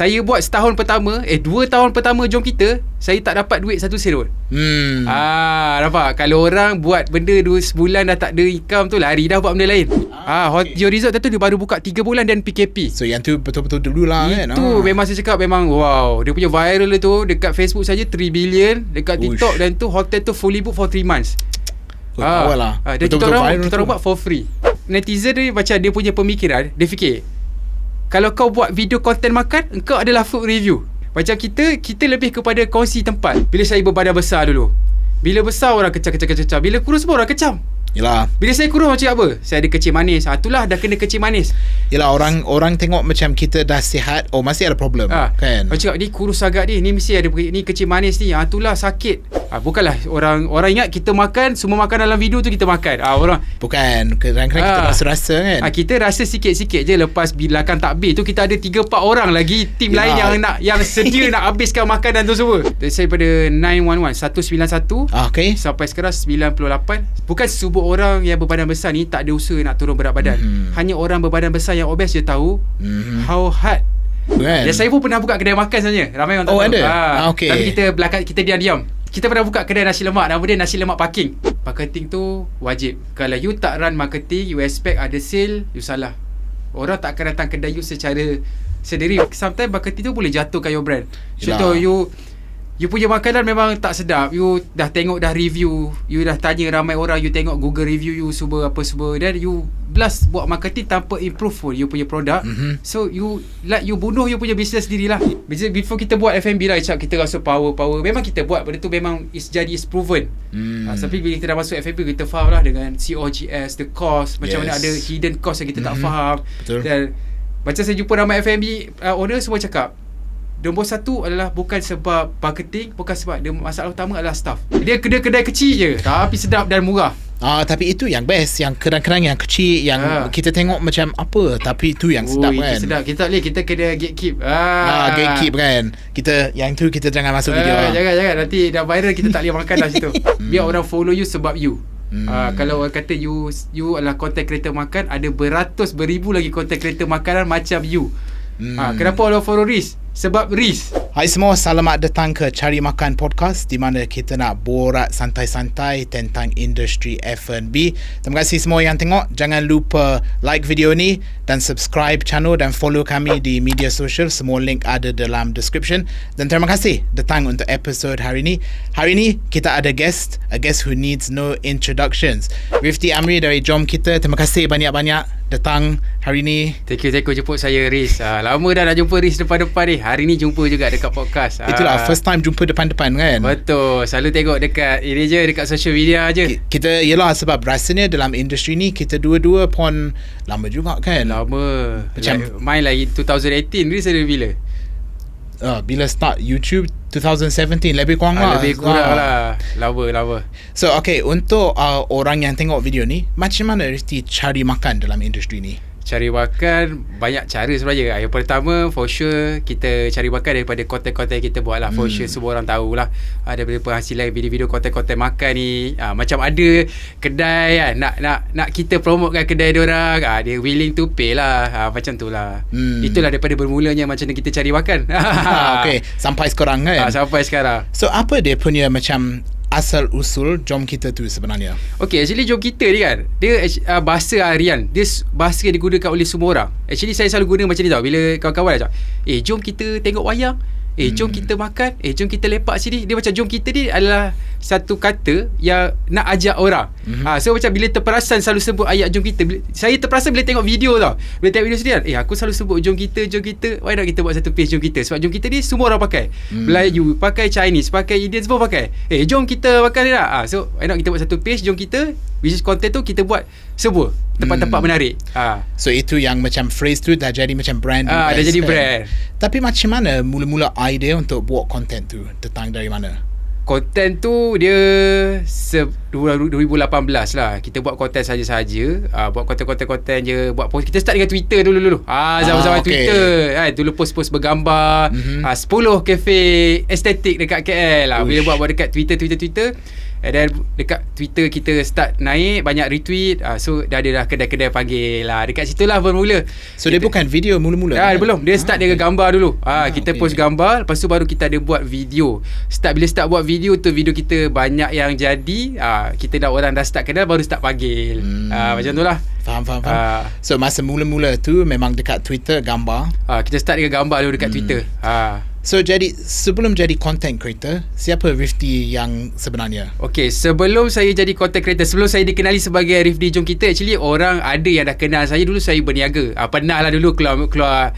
saya buat setahun pertama 2 tahun pertama Jom Kita, saya tak dapat duit 1 sen pun. Nampak? Kalau orang buat benda 2 sebulan dah tak ada income tu, lari dah buat benda lain. Your Resort tu dia baru buka 3 bulan dan PKP. So yang tu betul-betul dulu lah kan. Itu memang saya cakap memang wow. Dia punya viral tu dekat Facebook saja 3 billion, dekat TikTok dan tu hotel tu fully book for 3 months. Awal lah. Dan kita orang buat for free. Netizen ni macam dia punya pemikiran, dia fikir kalau kau buat video konten makan, engkau adalah food review. Macam kita lebih kepada kongsi tempat. Bila saya berbadan besar dulu, bila besar orang kecam. Bila kurus pun orang kecam. Yelah. Bila saya kurus macam apa? Saya ada kecil manis. Itulah dah kena kecil manis. Yelah, orang tengok macam kita dah sihat, masih ada problem kan. Macam ni kurus agak ni mesti ada ni kecil manis ni. Itulah sakit. Bukanlah orang ingat kita makan, semua makan dalam video tu kita makan. Orang bukan, kadang-kadang kita rasa-rasa kan. Kita rasa sikit-sikit je. Lepas bilakan takbir tu kita ada 3-4 orang lagi tim lain yang sedia nak habiskan makanan tu semua. Saya pada 191 sampai sekarang 98. Bukan semua orang yang berbadan besar ni tak ada usaha nak turun berat badan. Hanya orang berbadan besar yang obes je tahu how hard. Dan saya pun pernah buka kedai makan sebenarnya. Ramai orang tak tahu. Ada? Tapi kita diam-diam. Kita pernah buka kedai nasi lemak. Nama dia nasi lemak parking. Marketing tu wajib. Kalau you tak run marketing, you expect ada sale, you salah. Orang tak akan datang kedai you secara sendiri. Sometimes marketing tu boleh jatuhkan your brand. Contoh you punya makanan memang tak sedap, you dah tengok dah review, you dah tanya ramai orang, you tengok Google review you semua then you blast buat marketing tanpa improve pun you punya produk. So you bunuh you punya business sendirilah. Before kita buat F&B lah, kita rasa power memang kita buat benda tu memang is proven. Tapi bila kita dah masuk F&B, kita faham lah dengan COGS, the cost, macam mana ada hidden cost yang kita tak faham. Betul. Dan macam saya jumpa ramai F&B owner semua cakap nombor satu adalah bukan sebab marketing, bukan sebab dia, masalah utama adalah staff. Dia kedai kecil je tapi sedap dan murah. Tapi itu yang best, yang kerang-kerang yang kecil yang kita tengok macam apa, tapi itu yang sedap kan. Itu sedap. Kita kena gatekeep. Gatekeep kan. Kita yang tu kita jangan masuk video. Jangan nanti dah viral kita tak boleh makan dah situ. Biar orang follow you sebab you. Kalau orang kata you adalah content creator makan, ada beribu lagi content creator makanan macam you. Kenapa orang follow Riz? Sebab Riz. Hai semua, selamat datang ke Cari Makan Podcast, di mana kita nak borak santai-santai tentang industri F&B. Terima kasih semua yang tengok. Jangan lupa like video ni dan subscribe channel dan follow kami di media sosial. Semua link ada dalam description. Dan terima kasih datang untuk episod hari ni. Hari ni kita ada a guest who needs no introductions. Rifty Amri dari Jom Kita. Terima kasih banyak-banyak datang hari ni. Thank you jemput saya, Riz. Lama dah nak jumpa Riz depan-depan ni. Hari ni jumpa juga dekat podcast. Itulah first time jumpa depan-depan kan. Betul. Selalu tengok dekat ini je, dekat social media je. Kita yelah, sebab rasanya dalam industri ni kita dua-dua pun lama juga kan. Lama. Macam main lagi 2018 Riz ada bila? Bila start YouTube 2017 lebih kurang lah. Lebih kurang lah. Lama. So untuk orang yang tengok video ni, macam mana Rifty cari makan dalam industri ni? Cari makan banyak cara sebenarnya. Yang pertama, for sure kita cari makan daripada konten-konten kita buat lah. For sure semua orang tahulah daripada penghasilan video-video konten-konten makan ni. Macam ada kedai kan, nak kita promotekan kedai diorang, dia willing to pay lah. Macam tu lah. Itulah daripada bermulanya macam mana kita cari makan. Sampai sekarang kan. Sampai sekarang. So apa dia punya macam asal usul Jom Kita tu sebenarnya? Actually Jom Kita ni kan, dia bahasa harian. Dia bahasa yang digunakan oleh semua orang. Actually saya selalu guna macam ni tau. Bila kawan-kawan cakap, jom kita tengok wayang, jom kita makan, jom kita lepak sini. Dia macam Jom Kita ni adalah satu kata yang nak ajak orang. So macam bila terperasan selalu sebut ayat Jom Kita, saya terperasan bila tengok video tau. Bila tengok video sendiri kan, aku selalu sebut Jom Kita. Why not kita buat satu page Jom Kita? Sebab Jom Kita ni semua orang pakai. Melayu pakai, Chinese pakai, Indian semua pakai. Jom kita makan ni lah. So why not kita buat satu page Jom Kita, which is content tu kita buat semua tempat-tempat menarik. So itu yang macam phrase tu dah jadi macam brand. Dah jadi brand. Tapi macam mana mula-mula idea untuk buat content tu? Datang dari mana? Konten tu dia 2018 lah. Kita buat konten saja-saja, buat konten je, buat post. Kita start dengan Twitter dulu. Zaman-zaman Twitter dulu post-post bergambar, 10 kafe estetik dekat KL lah. Bila buat dekat Twitter. And then dekat Twitter kita start naik, banyak retweet. So dah ada kedai-kedai panggil lah. Dekat situ lah bermula. So dia bukan video mula-mula? Belum. Dia start dengan gambar dulu. Kita post gambar, lepas tu baru kita ada buat video. Bila start buat video tu, video kita banyak yang jadi, kita dah orang dah start kenal, baru start panggil. Macam tu lah. Faham. So masa mula-mula tu memang dekat Twitter gambar. Kita start dengan gambar dulu dekat Twitter. So jadi sebelum jadi content creator, siapa Rifdi yang sebenarnya? Okay, sebelum saya jadi content creator, sebelum saya dikenali sebagai Rifdi Jom Kita, actually orang ada yang dah kenal saya dulu. Saya berniaga. Pernah lah dulu keluar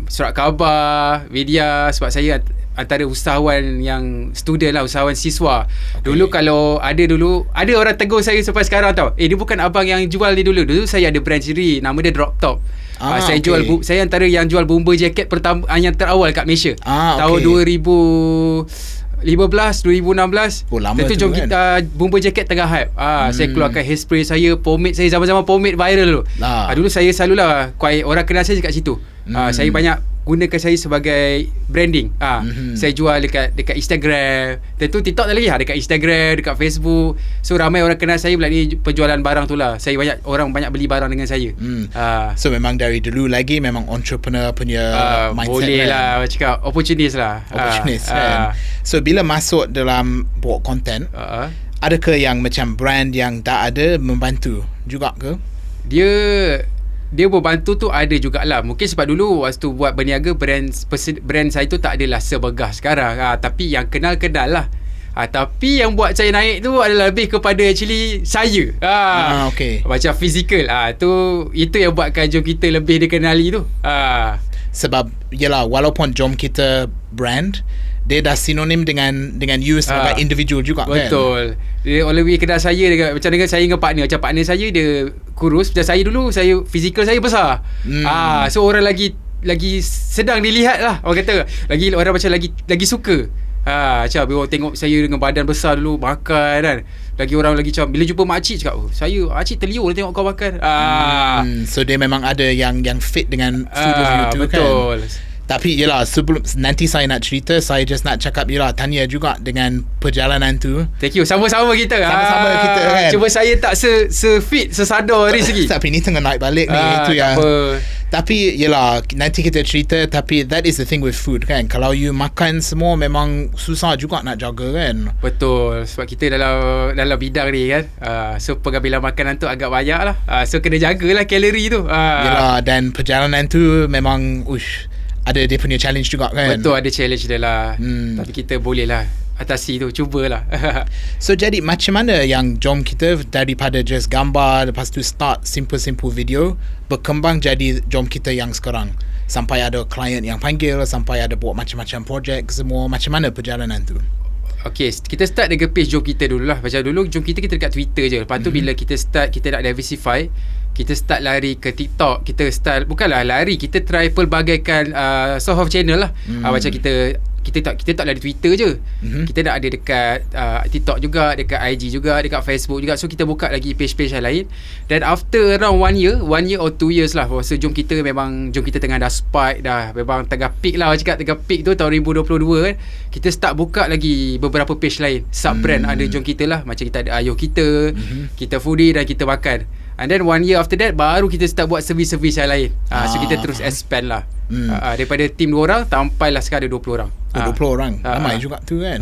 surat khabar, media, sebab saya antara usahawan yang student lah, usahawan siswa. Dulu kalau ada orang tegur saya sampai sekarang tau. Dia bukan abang yang jual ni dulu. Dulu saya ada brand sendiri, nama dia Drop Top. Saya antara yang jual bomber jacket pertama yang terawal kat Malaysia. Tahun 2015, 2016. Lama tu Jom Kita bomber jacket tengah hype. Saya keluarkan hairspray saya, pomade saya, zaman-zaman pomade viral dulu. Dulu saya selalulah orang kenal saya kat situ. Saya banyak gunakan saya sebagai branding. Saya jual dekat Instagram. Tentu TikTok tak lagi, dekat Instagram, dekat Facebook. So ramai orang kenal saya melalui penjualan barang tu lah. Orang banyak beli barang dengan saya. So memang dari dulu lagi memang entrepreneur punya mindset. Boleh lah cakap opportunist lah. Kan. So bila masuk dalam buat content, adakah yang macam brand yang dah ada membantu juga ke? Dia membantu tu ada jugalah. Mungkin sebab dulu waktu buat berniaga, brand saya tu tak adalah sebegah sekarang. Tapi yang kenal lah. Tapi yang buat saya naik tu adalah lebih kepada actually saya. Macam physical. Itu yang buatkan Jom Kita lebih dikenali tu. Sebab yelah, walaupun Jom Kita brand, dia dah sinonim dengan you sebagai individual juga. Betul. Dia lebih kenal saya macam dengan saya dengan partner. Macam partner saya dia kurus, macam saya dulu, fizikal saya besar. So orang lagi sedang dilihat lah. Orang kata orang macam lagi suka. Macam bila tengok saya dengan badan besar dulu makan kan. Orang macam bila jumpa makcik cakap, makcik terliur dia tengok kau makan. So dia memang ada yang fit dengan food review tu. Betul. Tapi yelah, sebelum nanti saya nak cerita, saya just nak cakap yelah, tanya juga dengan perjalanan tu. Thank you. Sama-sama kita. Sama-sama kita kan. Cuma saya tak se-fit, sesadar hari segi. Tapi ni tengah naik balik ni. Itu yang tapi yelah, nanti kita cerita. Tapi that is the thing with food kan. Kalau you makan semua, memang susah juga nak jaga kan. Betul. Sebab kita dalam bidang ni kan. So pengambilan makanan tu agak banyak lah. So kena jagalah kalori tu. Yelah, dan perjalanan tu memang ada dia punya challenge juga kan. Betul, ada challenge dia lah. Tapi kita boleh lah atasi tu, cubalah. So jadi macam mana yang Jom Kita daripada just gambar, lepas tu start simple video, berkembang jadi Jom Kita yang sekarang, sampai ada klien yang panggil, sampai ada buat macam-macam projek semua. Macam mana perjalanan tu? Okay, kita start dengan page Jom Kita dulu lah. Macam dulu Jom Kita dekat Twitter je. Lepas tu bila kita start, kita nak diversify, kita start lari ke TikTok. Kita start, bukanlah lari, kita try pelbagaikan sort of channel lah. Macam kita tak lari Twitter je. Kita dah ada dekat TikTok juga, dekat IG juga, dekat Facebook juga. So kita buka lagi page-page yang lain. Dan after around 1 year or 2 years lah, masa Jom Kita tengah dah spike dah, memang tengah peak lah. Cakap tengah peak tu tahun 2022 kan. Kita start buka lagi beberapa page lain, sub-brand ada Jom Kita lah. Macam kita ada Ayuh Kita, Kita Foodie dan Kita Makan. And then 1 year after that, baru kita start buat servis-servis yang lain. So kita terus expand lah. Daripada tim 2 orang, sampailah sekarang ada 20 orang. 20 orang, ramai juga tu kan.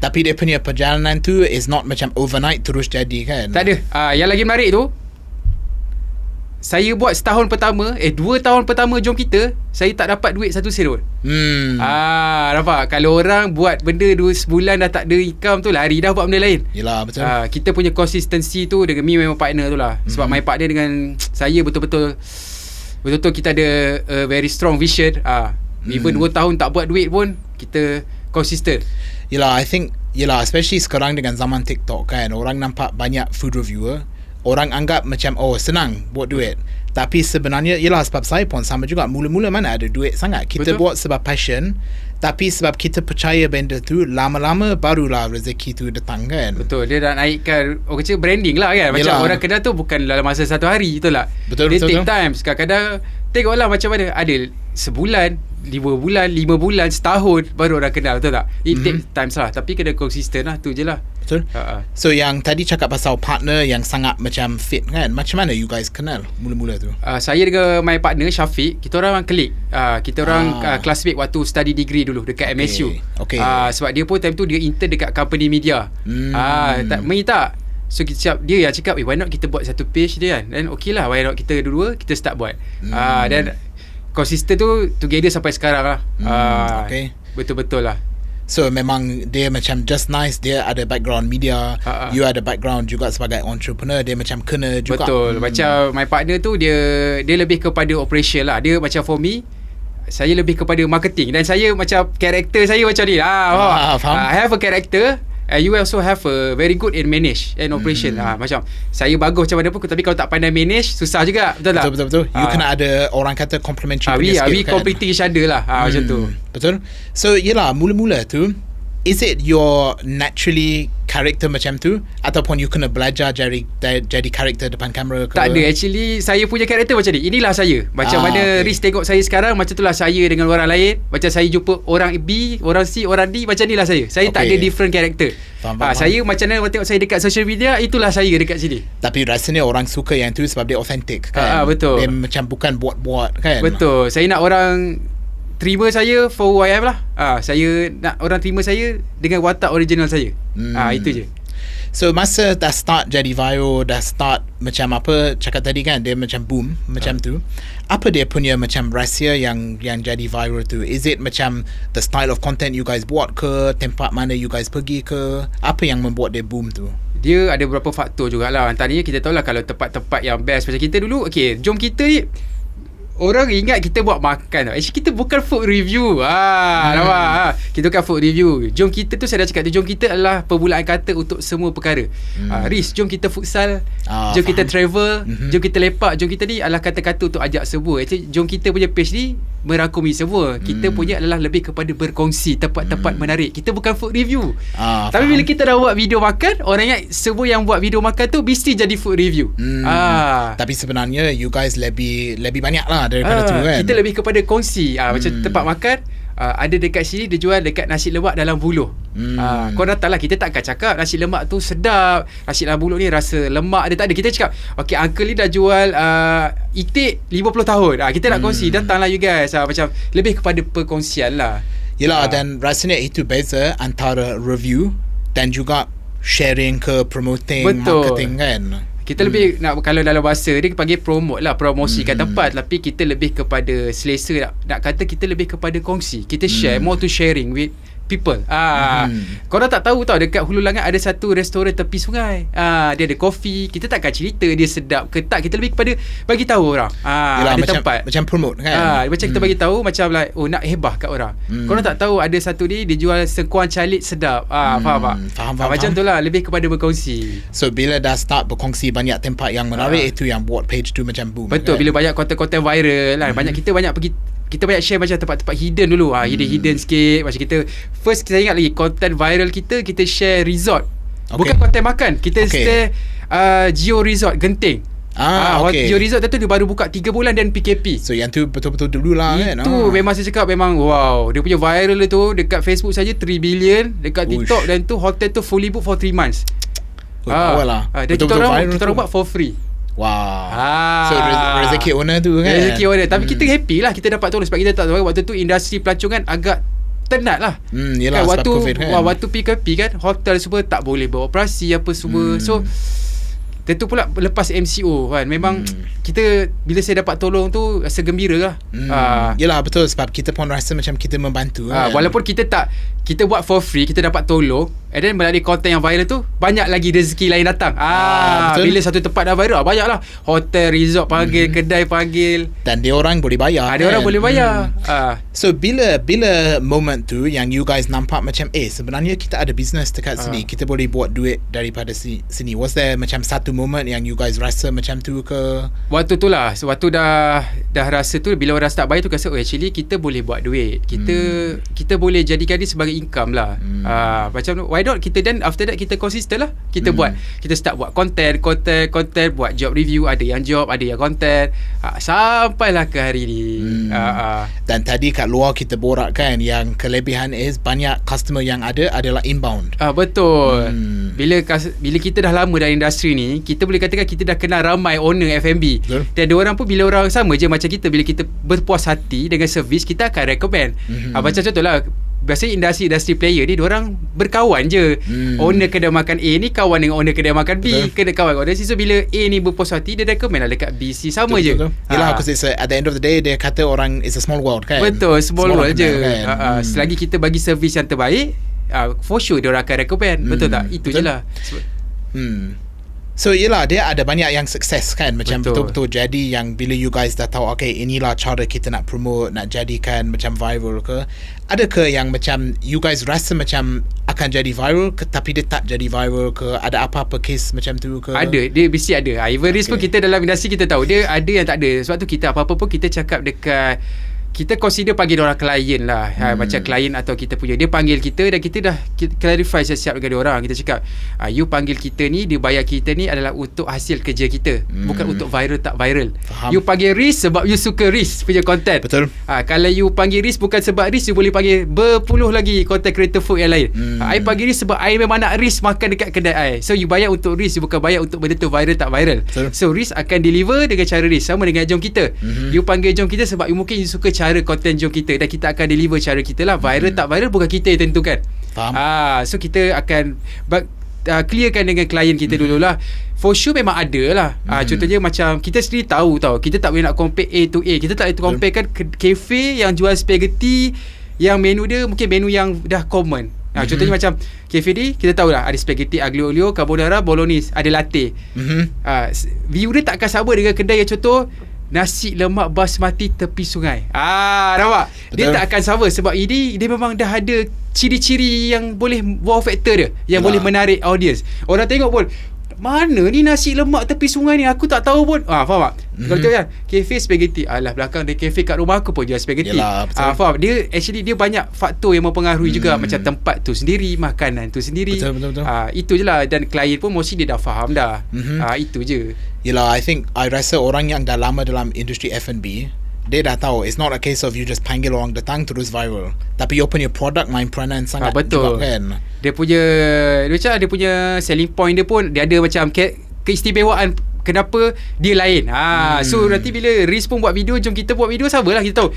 Tapi dia punya perjalanan tu is not macam overnight terus jadi kan. Tak ada. Yang lagi menarik tu, saya buat setahun pertama, 2 tahun pertama Jom Kita, saya tak dapat duit 1 sen pun. Nampak? Kalau orang buat benda 2 sebulan dah tak ada income tu, lari dah buat benda lain. Yelah, betul. Kita punya consistency tu dengan me memang partner tu lah. Sebab my partner dengan saya betul-betul kita ada very strong vision. Even 2 tahun tak buat duit pun, kita consistent. Yelah, I think especially sekarang dengan zaman TikTok kan, orang nampak banyak food reviewer, orang anggap macam senang buat duit. Tapi sebenarnya yelah, sebab saya pun sama juga, mula-mula mana ada duit sangat. Kita buat sebab passion, Tapi sebab kita percaya benda tu, lama-lama barulah rezeki tu datang kan. Betul, dia dah naikkan orang kata branding lah kan. Macam Yelah. orang kenal tu bukan dalam masa satu hari, betul tak? Betul, dia betul, take betul. time. Kadang-kadang tengoklah macam mana. Ada sebulan, 5 bulan, 5 bulan, setahun baru orang kenal, betul tak? It take time lah. Tapi kena konsisten lah, tu je lah. Betul. So yang tadi cakap pasal partner yang sangat macam fit kan, macam mana you guys kenal mula-mula tu? Saya dengan my partner Syafiq, kita orang klik. Kita orang classmate waktu study degree dulu dekat MSU. Okay. Sebab dia pun time tu dia intern dekat company media. Tak main tak. So kita dia yang cakap, why not kita buat satu page dia kan. Dan okay lah, why not kita dua kita start buat. Dan konsisten tu together sampai sekarang lah. Okay. Betul-betul lah. So memang dia macam just nice, dia ada background media, you ada background juga sebagai entrepreneur, dia macam kena juga. Betul. Macam my partner tu dia lebih kepada operation lah. Dia macam for me, saya lebih kepada marketing. Dan saya macam karakter saya macam ni. Faham. I have a character. You also have a very good in manage and operation. Macam saya bagus macam mana pun, tapi kalau tak pandai manage susah juga, betul tak? Betul. You kena ada orang kata complementary punya skill we kan. completing each other lah. Macam tu. Betul. So yelah, mula-mula tu, is it your naturally character macam tu, ataupun you kena belajar jadi karakter depan kamera ke? Tak ada, actually saya punya karakter macam ni. Inilah saya. Macam mana Riz tengok saya sekarang, macam itulah saya dengan orang lain. Macam saya jumpa orang B, orang C, orang D, macam inilah saya. Saya tak ada different karakter. Faham. Saya macam mana orang tengok saya dekat social media, itulah saya dekat sini. Tapi rasanya orang suka yang tu sebab dia authentic kan. Betul. Dia macam bukan buat-buat kan. Betul. Saya nak orang terima saya for who I am lah. Saya nak orang terima saya dengan watak original saya. Itu je. So masa dah start jadi viral, dah start macam apa cakap tadi kan, dia macam boom macam tu. Apa dia punya macam rahsia yang jadi viral tu? Is it macam the style of content you guys buat ke, tempat mana you guys pergi ke? Apa yang membuat dia boom tu? Dia ada beberapa faktor jugalah. Antaranya kita tahulah kalau tempat-tempat yang best macam kita dulu, okay, jom kita ni, orang ingat kita buat makan tau. Actually kita bukan food review. Nampak? Kita bukan food review. Jom kita tu, saya dah cakap tu, jom kita adalah permulaan kata untuk semua perkara. Riz, jom kita futsal, jom kita travel, jom kita lepak, jom kita ni adalah kata-kata untuk ajak semua. Actually jom kita punya page ni merangkumi semua. Kita punya adalah lebih kepada berkongsi tempat-tempat menarik. Kita bukan food review. Tapi bila kita dah buat video makan, orang ingat semua yang buat video makan tu mesti jadi food review. Tapi sebenarnya you guys lebih banyak lah daripada tu kan. Kita lebih kepada kongsi. Macam tempat makan, ada dekat sini dia jual dekat nasi lemak dalam buluh. Kau datanglah, kita takkan cakap nasi lemak tu sedap, nasi dalam buluh ni rasa lemak dia, tak ada. Kita cakap okay, uncle ni dah jual itik 50 tahun. Kita nak kongsi, datanglah you guys. Macam lebih kepada perkongsian lah. Yelah, dan rasanya itu beza antara review dan juga sharing ke promoting. Betul. Marketing kan. Kita lebih nak, kalau dalam bahasa dia panggil promote lah, promosikan tempat. Tapi kita lebih kepada selesa, nak kata kita lebih kepada kongsi. Kita share, more to sharing with people. Korang tak tahu tau, dekat Hulu Langat ada satu restoran tepi sungai. Dia ada kopi. Kita takkan cerita dia sedap ke tak, kita lebih kepada bagi tahu orang. Yelah, ada macam, tempat macam promote kan. macam kita bagi tahu, macam like nak hebah kat orang. Korang tak tahu ada satu ni dia jual sengkuang calit sedap. Faham tak? Faham. Macam tu lah, lebih kepada berkongsi. So bila dah start berkongsi banyak tempat yang menarik, itu yang buat page tu macam boom. Betul kan? Bila banyak konten-konten viral lah, kita banyak share macam tempat-tempat hidden dulu. Hidden sikit. Macam kita first, kita ingat lagi konten viral kita share resort. Bukan konten makan. Kita share Geo Resort Genting. Geo Resort tu dia baru buka 3 bulan dan PKP. So yang tu betul-betul dulu lah kan. Itu memang saya cakap, memang wow. Dia punya viral tu dekat Facebook saja 3 billion, dekat TikTok, dan tu hotel tu fully book for 3 months. Dan kita orang buat for free. Wow. So rezeki owner tu kan. Rezeki owner. Tapi kita happy lah, kita dapat tolong. Sebab kita tak tahu waktu tu industri pelancongan agak tenat lah. Yelah, kan, waktu COVID kan. waktu PKP kan, hotel semua tak boleh beroperasi apa semua. So tentu pula lepas MCO kan, memang kita, bila saya dapat tolong tu rasa gembira lah. Yelah, betul. Sebab kita pun rasa macam kita membantu kan. Walaupun kita buat for free, kita dapat tolong, and then melalui konten yang viral tu banyak lagi rezeki lain datang. Bila satu tempat dah viral, banyak lah hotel, resort panggil, kedai panggil, dan dia orang boleh bayar. Dia orang boleh bayar. So bila moment tu yang you guys nampak macam sebenarnya kita ada business dekat sini, kita boleh buat duit daripada sini. Was there macam satu moment yang you guys rasa macam tu ke? Waktu tu lah, waktu dah rasa tu, bila orang start bayar tu rasa actually kita boleh buat duit, kita boleh jadikan dia sebagai income lah. Macam why not kita, then after that kita consistent lah, kita start buat content, buat job review, ada yang job, ada yang content, sampailah ke hari ni. Dan tadi kat luar kita borak kan, yang kelebihan is banyak customer yang ada adalah inbound. Betul. Bila kita dah lama dalam industri ni, kita boleh katakan kita dah kenal ramai owner F&B. Betul. Dan diorang pun bila orang sama je macam kita, bila kita berpuas hati dengan servis, kita akan recommend. Macam contohlah, biasanya industri player ni diorang berkawan je. Owner kedai makan A ni kawan dengan owner kedai makan B. Kena kawan dengan so bila A ni berpuas hati, dia recommend lah dekat B, C, sama je. Yelah, because at the end of the day dia kata orang is a small world kan. Betul, small world je kan? Selagi kita bagi servis yang terbaik, for sure diorang akan recommend. Betul tak? Itu je lah. So yelah, dia ada banyak yang sukses kan, macam betul-betul jadi yang bila you guys dah tahu okay, inilah cara kita nak promote, nak jadikan macam viral ke. Ada ke yang macam you guys rasa macam akan jadi viral ke, tapi dia tak jadi viral ke? Ada apa-apa case macam tu ke? Ada, dia mesti ada. Even risk pun kita dalam industri kita tahu dia ada yang tak ada. Sebab tu kita apa-apa pun kita cakap dekat, kita consider panggil orang klien lah. Macam klien atau kita punya, dia panggil kita dan kita dah clarify siap-siap dengan dia orang. Kita cakap, you panggil kita ni, dia bayar kita ni adalah untuk hasil kerja kita, bukan untuk viral tak viral. Faham. You panggil Riz sebab you suka Riz punya content. Betul. Kalau you panggil Riz bukan sebab Riz, you boleh panggil berpuluh lagi content creator food yang lain. I panggil Riz sebab I memang nak Riz makan dekat kedai I. So you bayar untuk Riz, you bukan bayar untuk benda tu viral tak viral. Betul. So Riz akan deliver dengan cara Riz, sama dengan jom kita. You panggil jom kita sebab you mungkin you suka cara konten jom kita, dan kita akan deliver cara kita lah. Viral tak viral bukan kita yang tentukan. Faham. So kita akan clearkan dengan klien kita dululah. For sure memang ada lah. Contohnya macam kita sendiri tahu tau, kita tak boleh nak compare A to A. Kita tak boleh compare kan kafe yang jual spaghetti yang menu dia mungkin menu yang dah common. Contohnya macam kafe ni kita tahu lah, ada spaghetti aglio olio, carbonara, bolognese, ada latte. View dia tak akan sama dengan kedai yang contoh nasi lemak basmati tepi sungai. Nampak? Betul. Dia tak akan sama sebab ini dia memang dah ada ciri-ciri yang boleh wow factor dia, yang boleh menarik audience. Orang tengok pun, mana ni nasi lemak tepi sungai ni, aku tak tahu pun. Faham tak? Kalau tengok kan, kafe spaghetti, alah belakang dia kafe kat rumah aku pun jual spaghetti. Faham? Dia actually dia banyak faktor yang mempengaruhi juga, macam tempat tu sendiri, makanan tu sendiri. Betul. Itu je lah. Dan klien pun mesti dia dah faham dah. Itu je. Yelah, I rasa orang yang dah lama dalam industri F&B, dia dah tahu it's not a case of you just panggil orang datang terus viral, tapi you punya product main peranan sangat betul. juga kan. Dia punya selling point dia pun dia ada macam keistimewaan kenapa dia lain. So nanti bila Riz pun buat video, jom kita buat video, samalah kita tahu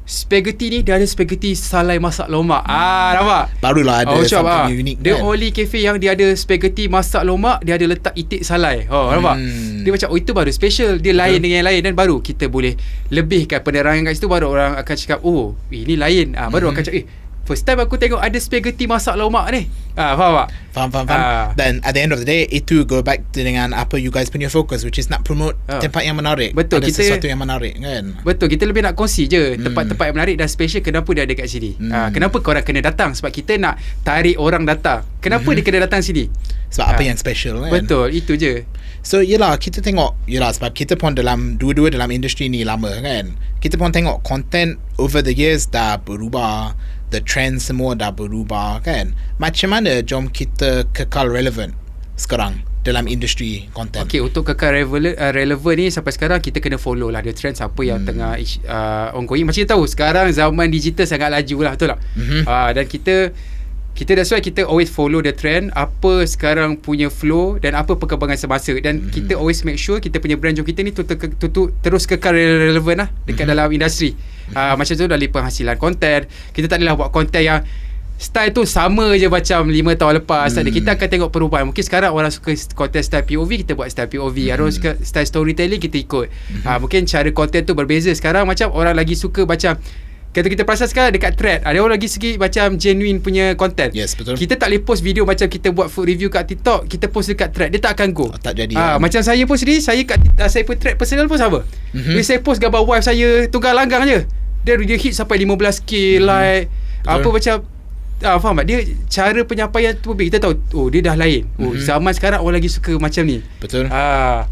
spaghetti ni dia ada spaghetti salai masak lomak. Nampak? Barulah ada something unique. Dia only cafe yang dia ada spaghetti masak lomak, dia ada letak itik salai. Nampak? Dia macam itu baru special, dia lain dengan yang lain, dan baru kita boleh lebihkan penerangan kat situ, baru orang akan cakap ini lain. Baru akan cakap first time aku tengok ada spaghetti masak lomak ni. Faham tak? Faham. Dan at the end of the day, itu go back to dengan apa you guys punya focus, which is nak promote tempat yang menarik. Betul, ada sesuatu yang menarik kan. Betul, kita lebih nak kongsi je tempat-tempat yang menarik dan special, kenapa dia ada kat sini. Kenapa korang kena datang, sebab kita nak tarik orang datang. Kenapa dia kena datang sini? Sebab apa yang special kan. Betul, itu je. So yelah, kita tengok, sebab kita pun dua-dua dalam industri ni lama kan. Kita pun tengok content over the years dah berubah, the trend semua dah berubah kan. Macam mana jom kita kekal relevant sekarang dalam industri content? Okay, untuk kekal relevant ni sampai sekarang kita kena follow lah the trend, siapa yang tengah ongoing. Macam kita tahu sekarang zaman digital sangat laju lah, betul tak? Dan kita that's why kita always follow the trend, apa sekarang punya flow dan apa perkembangan semasa, dan kita always make sure kita punya brand jom kita ni terus kekal relevan lah dekat dalam industri. Macam tu dari penghasilan konten, kita tak adalah buat konten yang style tu sama je macam 5 tahun lepas. Kita akan tengok perubahan. Mungkin sekarang orang suka konten style POV, kita buat style POV. Orang suka style storytelling, kita ikut. Mungkin cara konten tu berbeza. Sekarang macam orang lagi suka macam, kata kita perasan sekarang dekat thread, ada orang lagi segi macam genuine punya content. Yes, betul. Kita tak boleh post video macam kita buat food review kat TikTok, kita post dekat thread, dia tak akan go. Tak jadi. Macam saya pun sendiri, saya kat saya pun thread personal pun sama. Bila saya post gambar wife saya tunggang langgang je, dia hit sampai 15k like. Betul. Apa macam faham tak? Dia cara penyampaian tu berbeza. Kita tahu dia dah lain. Zaman sekarang orang lagi suka macam ni. Betul.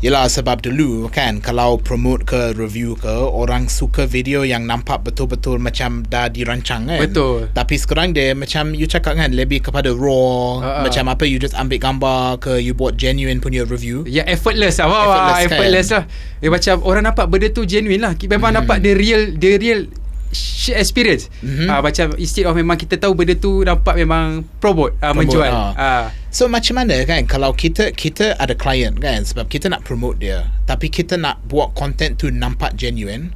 Yelah, sebab dulu kan, kalau promote ke review ke, orang suka video yang nampak betul-betul macam dah dirancang kan. Betul. Tapi sekarang dia macam you cakap kan, lebih kepada raw. Macam apa, you just ambil gambar ke, you buat genuine punya review. Ya, effortless lah. Effortless lah. Macam orang nampak benda tu genuine lah. Memang nampak the real experience. Macam instead of memang kita tahu benda tu nampak memang promote. Menjual. So macam mana kan, kalau kita ada client kan, sebab kita nak promote dia, tapi kita nak buat content tu nampak genuine,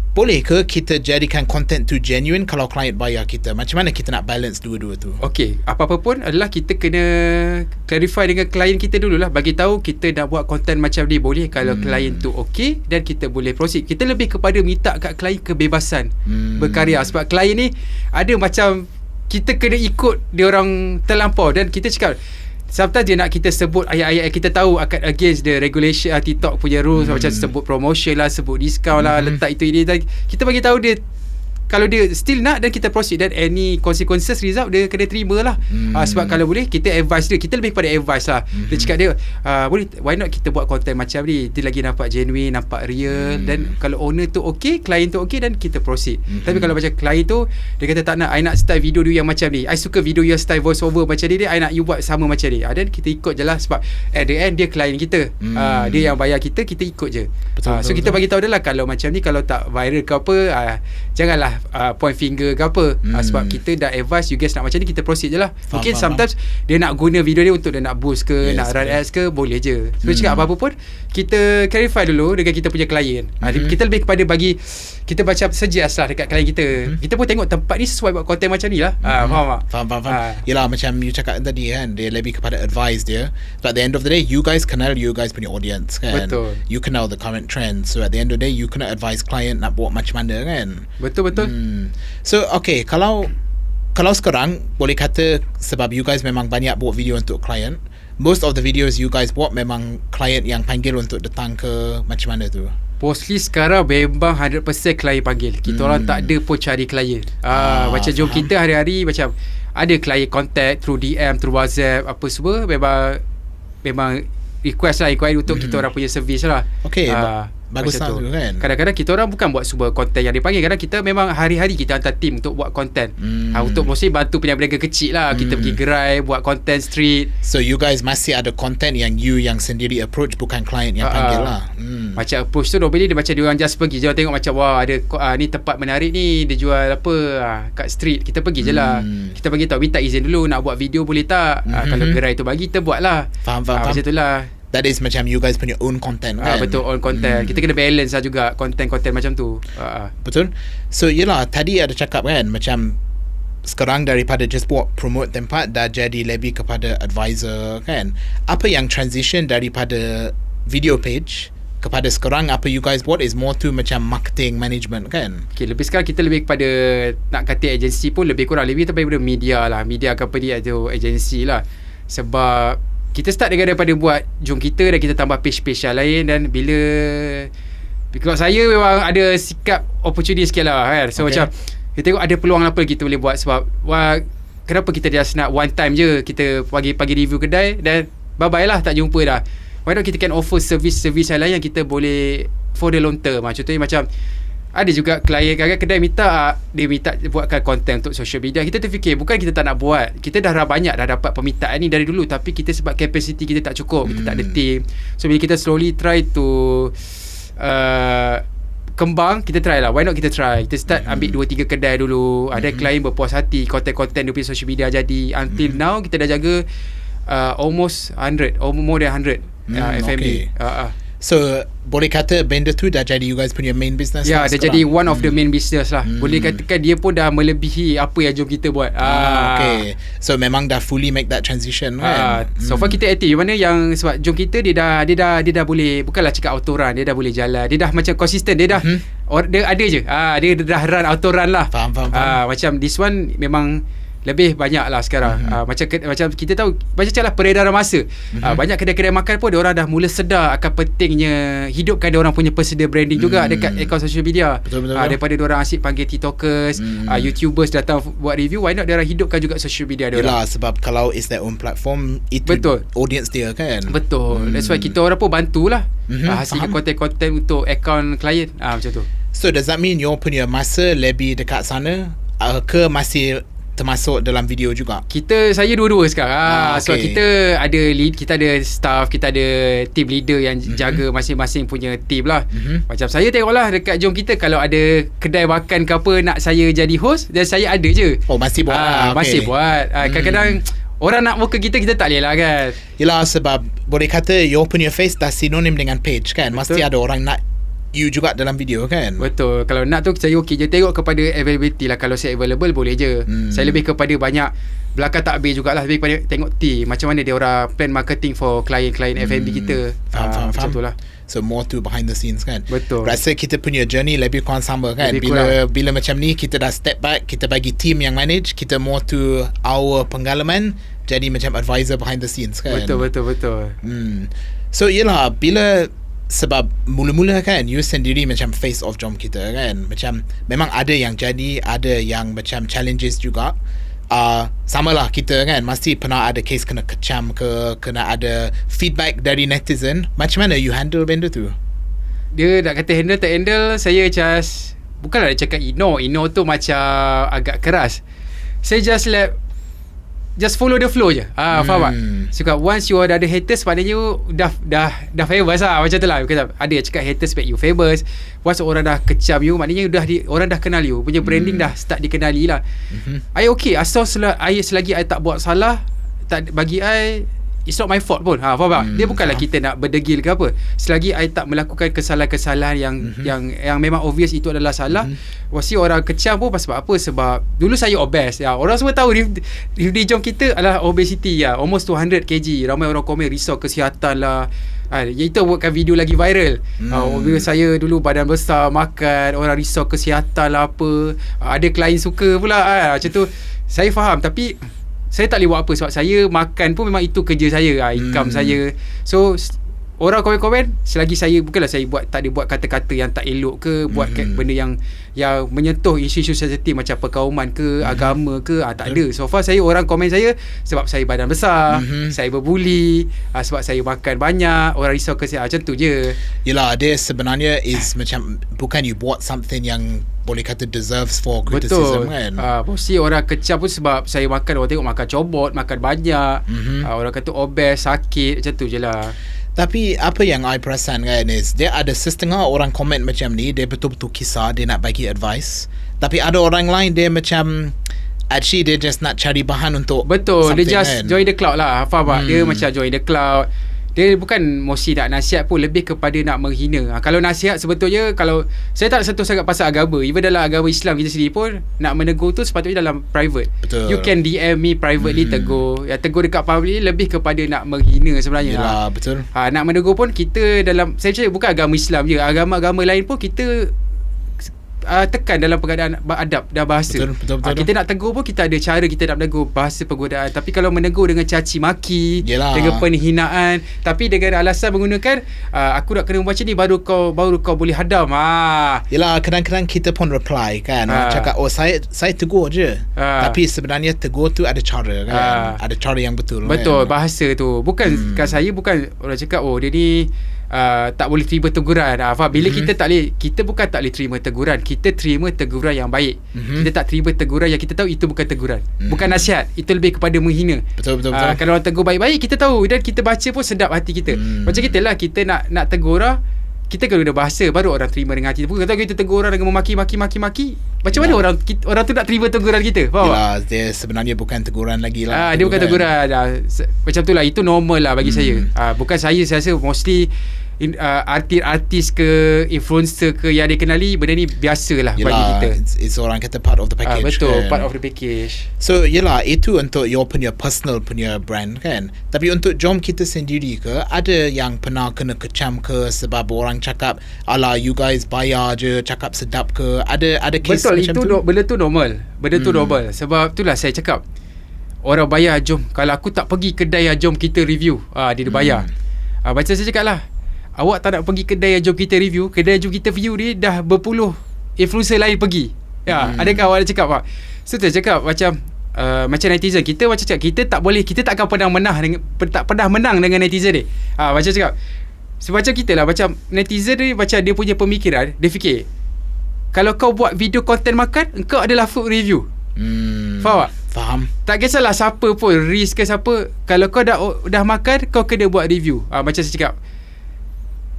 boleh ke kita jadikan content tu genuine kalau client bayar kita? Macam mana kita nak balance dua-dua tu? Okay, apa-apa pun adalah kita kena clarify dengan klien kita dululah, bagi tahu kita nak buat content macam ni boleh kalau klien tu okay, dan kita boleh proceed. Kita lebih kepada minta kat klien kebebasan berkarya, sebab klien ni ada macam kita kena ikut dia orang terlampau, dan kita cakap sometimes dia nak kita sebut ayat-ayat kita tahu akan against the regulation TikTok punya rules, macam sebut promotion lah, sebut discount lah, letak itu ini. Kita bagi tahu dia, kalau dia still nak, dan kita proceed, dan any consequences result dia kena terima lah. Sebab kalau boleh kita advise dia, kita lebih kepada advice lah. Dia cakap dia boleh, why not kita buat content macam ni, dia lagi nampak genuine, nampak real, dan kalau owner tu okay, client tu okay, dan kita proceed. Tapi kalau macam client tu dia kata tak nak, I nak style video you yang macam ni, I suka video you style voice over macam ni, I nak you buat sama macam ni, dan kita ikut je lah, sebab at the end dia client kita. Dia yang bayar kita ikut je. So kita bagi tahu dia lah, kalau macam ni, kalau tak viral ke apa, janganlah point finger ke apa. Sebab kita dah advise you guys nak macam ni, kita proceed je lah. Mungkin sometimes dia nak guna video dia untuk dia nak boost ke, nak run ads ke, boleh je. So cakap apa-apa pun kita clarify dulu dengan kita punya klien. Kita lebih kepada bagi kita macam suggest lah dekat klien kita. Kita pun tengok tempat ni sesuai buat content macam ni lah. Faham tak? Faham. Yelah, macam you cakap tadi kan, dia lebih kepada advice dia. But at the end of the day, you guys kenal you guys punya audience kan. Betul. You kenal the current trend. So at the end of the day, you kena advise client nak buat macam mana kan. Betul. So okay, kalau sekarang boleh kata, sebab you guys memang banyak buat video untuk client, most of the videos you guys buat memang client yang panggil untuk datang ke, macam mana tu? Mostly sekarang memang 100% klien panggil. Kita orang tak ada pun cari klien. Macam jom kita hari-hari macam ada klien contact through DM, through WhatsApp, apa semua memang request lah, inquiry untuk kita orang punya service lah. Okay, bagus lah tu kan. Kadang-kadang kita orang bukan buat semua konten yang dipanggil. Kadang kita memang hari-hari kita hantar tim untuk buat konten. Untuk mostly bantu peniaga kecil lah. Kita pergi gerai, buat konten street. So you guys masih ada konten yang you yang sendiri approach, bukan client yang panggil lah. Macam approach tu normally dia macam dia orang just pergi je, tengok macam wah ada ni tempat menarik ni, dia jual apa kat street, kita pergi je lah. Kita bagi tahu, minta izin dulu nak buat video boleh tak. Kalau gerai tu bagi, kita buat lah. Faham. Macam tu lah. That is macam you guys punya own content kan. Betul, own content. Kita kena balance lah juga konten-konten macam tu. Betul. So yelah, tadi ada cakap kan, macam sekarang daripada just buat promote tempat, dah jadi lebih kepada advisor kan. Apa yang transition daripada video page kepada sekarang, apa you guys buat is more to macam marketing management kan? Okay, lebih sekarang kita lebih kepada, nak kata agency pun lebih kurang lebih daripada media lah, media company atau agency lah. Sebab kita start daripada buat jom kita, dan kita tambah page-page yang lain, dan because saya memang ada sikap opportunity sikit lah kan. So macam kita tengok ada peluang apa kita boleh buat, sebab kenapa kita just nak one time je kita pagi review kedai dan bye-bye lah, tak jumpa dah. Why not kita can offer service yang lain yang kita boleh for the long term. Contohnya macam ada juga klien kadang-kadang kedai dia minta buatkan konten untuk social media. Kita terfikir bukan kita tak nak buat, kita dah banyak dah dapat permintaan ni dari dulu, tapi kita sebab capacity kita tak cukup, kita tak ada team. So bila kita slowly try to kembang, kita try lah, why not kita try, kita start ambil 2-3 kedai dulu. Ada klien berpuas hati, konten-konten dia punya social media jadi. Until now kita dah jaga almost 100 or more than 100 F&B. So boleh kata benda tu dah jadi you guys punya main business? Ya, dah jadi one of the main business lah. Boleh katakan dia pun dah melebihi apa yang jom kita buat. Okay, so memang dah fully make that transition kan? So far kita aktif, mana yang sebab jom kita dia dah boleh, bukanlah cakap autorun, dia dah boleh jalan, dia dah macam konsisten, dia dah dia ada je, dia dah run autorun lah. Faham. Macam this one memang lebih banyak lah sekarang. Macam kita tahu, macam lah peredaran masa. Banyak kedai-kedai makan pun diorang dah mula sedar akan pentingnya hidupkan diorang punya personal branding juga dekat akaun social media. Betul. Daripada diorang asyik panggil TikTokers, YouTubers datang buat review, why not diorang hidupkan juga social media diorang. Yelah, sebab kalau it's their own platform, itu audience dia kan. Betul. That's why kita orang pun bantulah hasilkan konten-konten untuk akaun klien. Macam tu. So does that mean your punya masa lebih dekat sana ke masih termasuk dalam video juga? Saya dua-dua sekarang. Okay. So kita ada lead, kita ada staff, kita ada team leader yang jaga masing-masing punya team lah. Macam saya tengoklah dekat Jom Kita, kalau ada kedai makan ke apa nak saya jadi host, dan saya ada je. Masih buat. Masih buat. Kadang-kadang orang nak muka kita tak boleh lah kan. Yelah, sebab boleh kata your punya face dah sinonim dengan page kan. Betul. Mesti ada orang nak you juga dalam video kan. Betul. Kalau nak tu saya okey je. Tengok kepada availability lah. Kalau saya available boleh je. Saya lebih kepada banyak belakang takbir jugalah. Lebih kepada tengok team macam mana dia orang plan marketing for klien-klien F&B kita. Faham. Macam tu lah. So more to behind the scenes kan. Betul. Rasa kita punya journey lebih kurang sama kan. Lebih Bila macam ni kita dah step back, kita bagi team yang manage, kita more to our pengalaman, jadi macam advisor behind the scenes kan. Betul. So yelah, bila sebab mula-mula kan you sendiri macam face of Jom Kita kan, macam memang ada yang jadi, ada yang macam challenges juga. Sama lah kita kan, mesti pernah ada case kena kecam ke, kena ada feedback dari netizen. Macam mana you handle benda tu? Dia nak kata handle tak handle, saya just bukanlah dia cakap ignore tu macam agak keras. Saya just follow the flow je. Faham tak? So once you dah ada haters, maknanya you dah famous lah. Macam tu lah. Ada yang cakap haters make you famous. Once orang dah kecam you, maknanya orang dah kenal you. Punya branding dah start dikenali lah. I okay. Asal selagi I tak buat salah, tak bagi I, it's not my fault pun. Faham tak? Dia bukanlah kita nak berdegil ke apa. Selagi I tak melakukan kesalahan-kesalahan yang memang obvious itu adalah salah, pasti orang kecam pun sebab apa? Sebab dulu saya obese. Orang semua tahu review Jom Kita adalah obesity almost 200 kg. Ramai orang komen risau kesihatan lah. Itu buatkan video lagi viral. Bila saya dulu badan besar, makan, orang risau kesihatan lah apa. Ada klien suka pula macam tu. Saya faham, tapi saya tak boleh buat apa sebab saya makan pun memang itu kerja saya, income saya. So orang komen-komen, selagi saya bukanlah saya tak ada buat kata-kata yang tak elok ke, buat benda yang menyentuh isu-isu sensitif macam perkauman ke, agama ke, tak ada. So far orang komen saya sebab saya badan besar, saya berbuli, sebab saya makan banyak, orang risau kesihatan, macam tu je. Yelah, dia sebenarnya is macam bukan you buat something yang boleh kata deserves for criticism. Betul. Kan. Mesti orang kecam pun sebab saya makan, orang tengok makan cobot, makan banyak, orang kata obes, sakit, macam tu je lah. Tapi apa yang I perasan kan is, dia ada setengah orang komen macam ni, dia betul-betul kisah, dia nak bagi advice. Tapi ada orang lain, dia macam actually dia just nak cari bahan untuk betul, dia just kan? Join the crowd lah. Faham tak? Dia macam join the crowd. Dia bukan mesti nak nasihat pun, lebih kepada nak menghina. Kalau nasihat sebetulnya, kalau saya tak sentuh sangat pasal agama, even dalam agama Islam kita sendiri pun, nak menegur tu sepatutnya dalam private. Betul. You can DM me privately, tegur. Yang tegur dekat public lebih kepada nak menghina sebenarnya. Yelah, betul. Nak menegur pun kita dalam, saya percaya bukan agama Islam je, agama-agama lain pun kita tekan dalam pengadaan adab dan bahasa. Betul. Kita nak tegur pun kita ada cara kita nak menegur, bahasa penggunaan. Tapi kalau menegur dengan caci maki, dengan penghinaan, tapi dengan alasan menggunakan aku nak kena macam ni baru kau boleh hadam. Yelah, kadang-kadang kita pun reply kan, cakap saya tegur je, tapi sebenarnya tegur tu ada cara kan, ada cara yang betul kan? Bahasa tu bukan saya bukan orang cakap dia ni tak boleh terima teguran. Faham? Bila kita bukan tak boleh terima teguran, kita terima teguran yang baik. Kita tak terima teguran yang kita tahu itu bukan teguran, bukan nasihat, itu lebih kepada menghina. Betul. Kalau orang tegur baik-baik, kita tahu dan kita baca pun sedap hati kita. Macam kita lah, kita nak tegur orang, kita kena guna bahasa baru orang terima dengan hati. Bukan kalau kita tegur orang dengan memaki, macam mana orang tu nak terima teguran kita? Faham? Yelah, dia sebenarnya bukan teguran lagi lah. Dia bukan teguran. Macam tu lah, itu normal lah bagi saya. Bukan saya rasa mostly artis ke influencer ke yang dia kenali, benda ni biasalah bagi kita. It's orang kata part of the package. Betul, kan? part of the package. So yelah, itu untuk your punya personal punya brand kan. Tapi untuk jom kita sendiri ke, ada yang pernah kena kecam ke sebab orang cakap ala you guys bayar je, cakap sedap ke? Ada case betul, macam itu tu? benda tu normal. Benda tu normal. Sebab itulah saya cakap, orang bayar jom. Kalau aku tak pergi kedai jom kita review, dia bayar. Macam saya cakap lah, awak tak nak pergi kedai jom kita review, kedai jom kita view ni dah berpuluh influencer lain pergi. Adakah awak nak cakap Pak? So saya cakap macam netizen kita, macam cakap kita tak boleh, kita tak akan tak pernah menang dengan netizen ni. Macam cakap semacam kita lah, macam netizen ni, macam dia punya pemikiran, dia fikir kalau kau buat video konten makan, engkau adalah food review. Faham tak? Faham. Tak kisahlah siapa pun, Riz ke siapa, kalau kau dah makan, kau kena buat review. Macam saya cakap,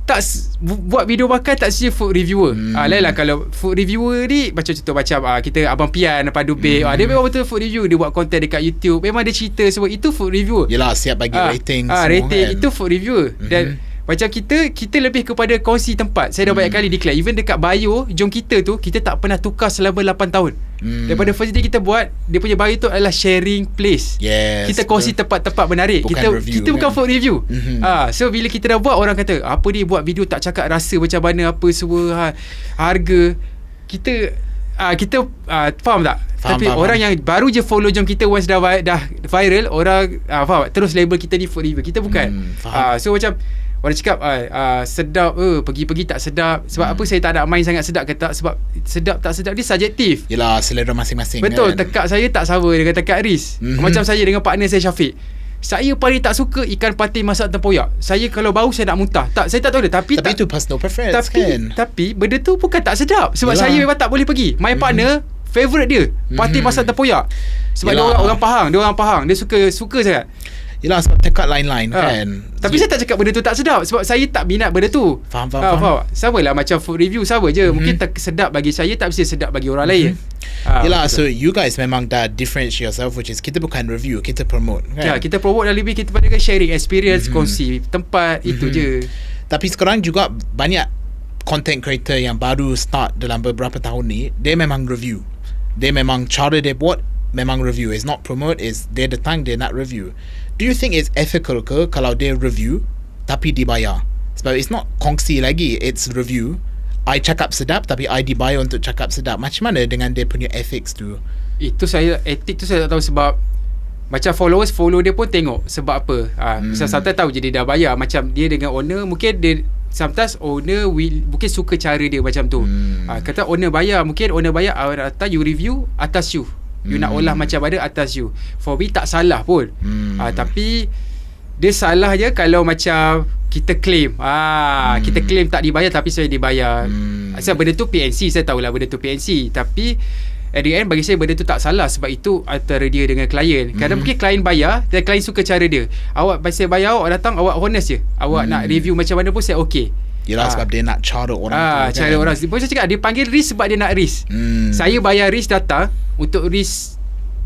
tak buat video makan tak saja food reviewer. Lain lah kalau food reviewer ni, macam contoh macam kita Abang Pian, Padu Bek, dia memang betul food review. Dia buat konten dekat YouTube, memang dia cerita semua, itu food reviewer. Yelah, siap bagi rating semua rating kan? Itu food reviewer. Dan macam kita lebih kepada kongsi tempat. Saya dah banyak kali declare, even dekat bio jom kita tu, kita tak pernah tukar selama 8 tahun. Daripada first day kita buat, dia punya bio tu adalah sharing place. Yes, kita kongsi tempat-tempat menarik. Bukan kita review, kita bukan kan? food review. So bila kita dah buat, orang kata apa ni buat video tak cakap rasa macam mana, apa semua, harga. Kita faham tak? Tapi orang yang baru je follow jom kita, once dah viral, orang faham tak? Terus label kita ni food review. Kita bukan. So macam orang cakap sedap, pergi-pergi tak sedap. Sebab apa saya tak nak main sangat sedap ke tak? Sebab sedap tak sedap ni subjektif. Yelah, selera masing-masing. Betul, kan? tekak saya tak sama dengan tekak Riz. Macam saya dengan partner saya Syafiq, saya paling tak suka ikan patin masak tempoyak. Saya kalau bau saya nak muntah. Saya tak tahu dia. Tapi itu personal preference kan. Tapi benda tu bukan tak sedap. Sebab Yelah, saya memang tak boleh pergi. My partner favourite dia patin masak tempoyak. Sebab dia orang Pahang. Dia suka sangat. Yelah, sebab tekak lain-lain kan. Tapi saya tak cakap benda tu tak sedap, sebab saya tak minat benda tu. Faham. Sama lah macam food review, sama je. Mungkin tak sedap bagi saya, tak mesti sedap bagi orang lain. Yelah, so you guys memang dah differentiate yourself, which is kita bukan review, kita promote kan? Kita promote dan lebih kita pada sharing experience, kongsi tempat, itu je. Tapi sekarang juga banyak content creator yang baru start dalam beberapa tahun ni, dia memang review. Dia memang cara dia buat memang review. It's not promote, it's dia datang, dia nak review. Do you think it's ethical ke kalau dia review tapi dibayar? Sebab it's not kongsi lagi, it's review. I cakap sedap tapi I dibayar untuk cakap sedap. Macam mana dengan dia punya ethics tu? Etik tu saya tak tahu, sebab macam followers follow dia pun tengok sebab apa. Sometimes tahu je dia dah bayar. Macam dia dengan owner, mungkin dia sometimes owner mungkin suka cara dia macam tu. Kata owner bayar, mungkin owner bayar atas you review, atas you nak olah macam mana, atas you. For me tak salah pun. Tapi dia salah je kalau macam kita claim kita claim tak dibayar tapi saya dibayar. Sebab benda tu PNC, saya tahulah benda tu PNC, tapi at the end bagi saya benda tu tak salah, sebab itu antara dia dengan klien. Kadang mungkin klien bayar dan klien suka cara dia. Awak saya bayar, awak datang, awak honest je. Awak nak review macam mana pun saya okey. Yelah, sebab dia nak cara orang tu cara kan? orang. Boleh saya cakap, dia panggil Riz sebab dia nak Riz. Saya bayar Riz datang untuk Riz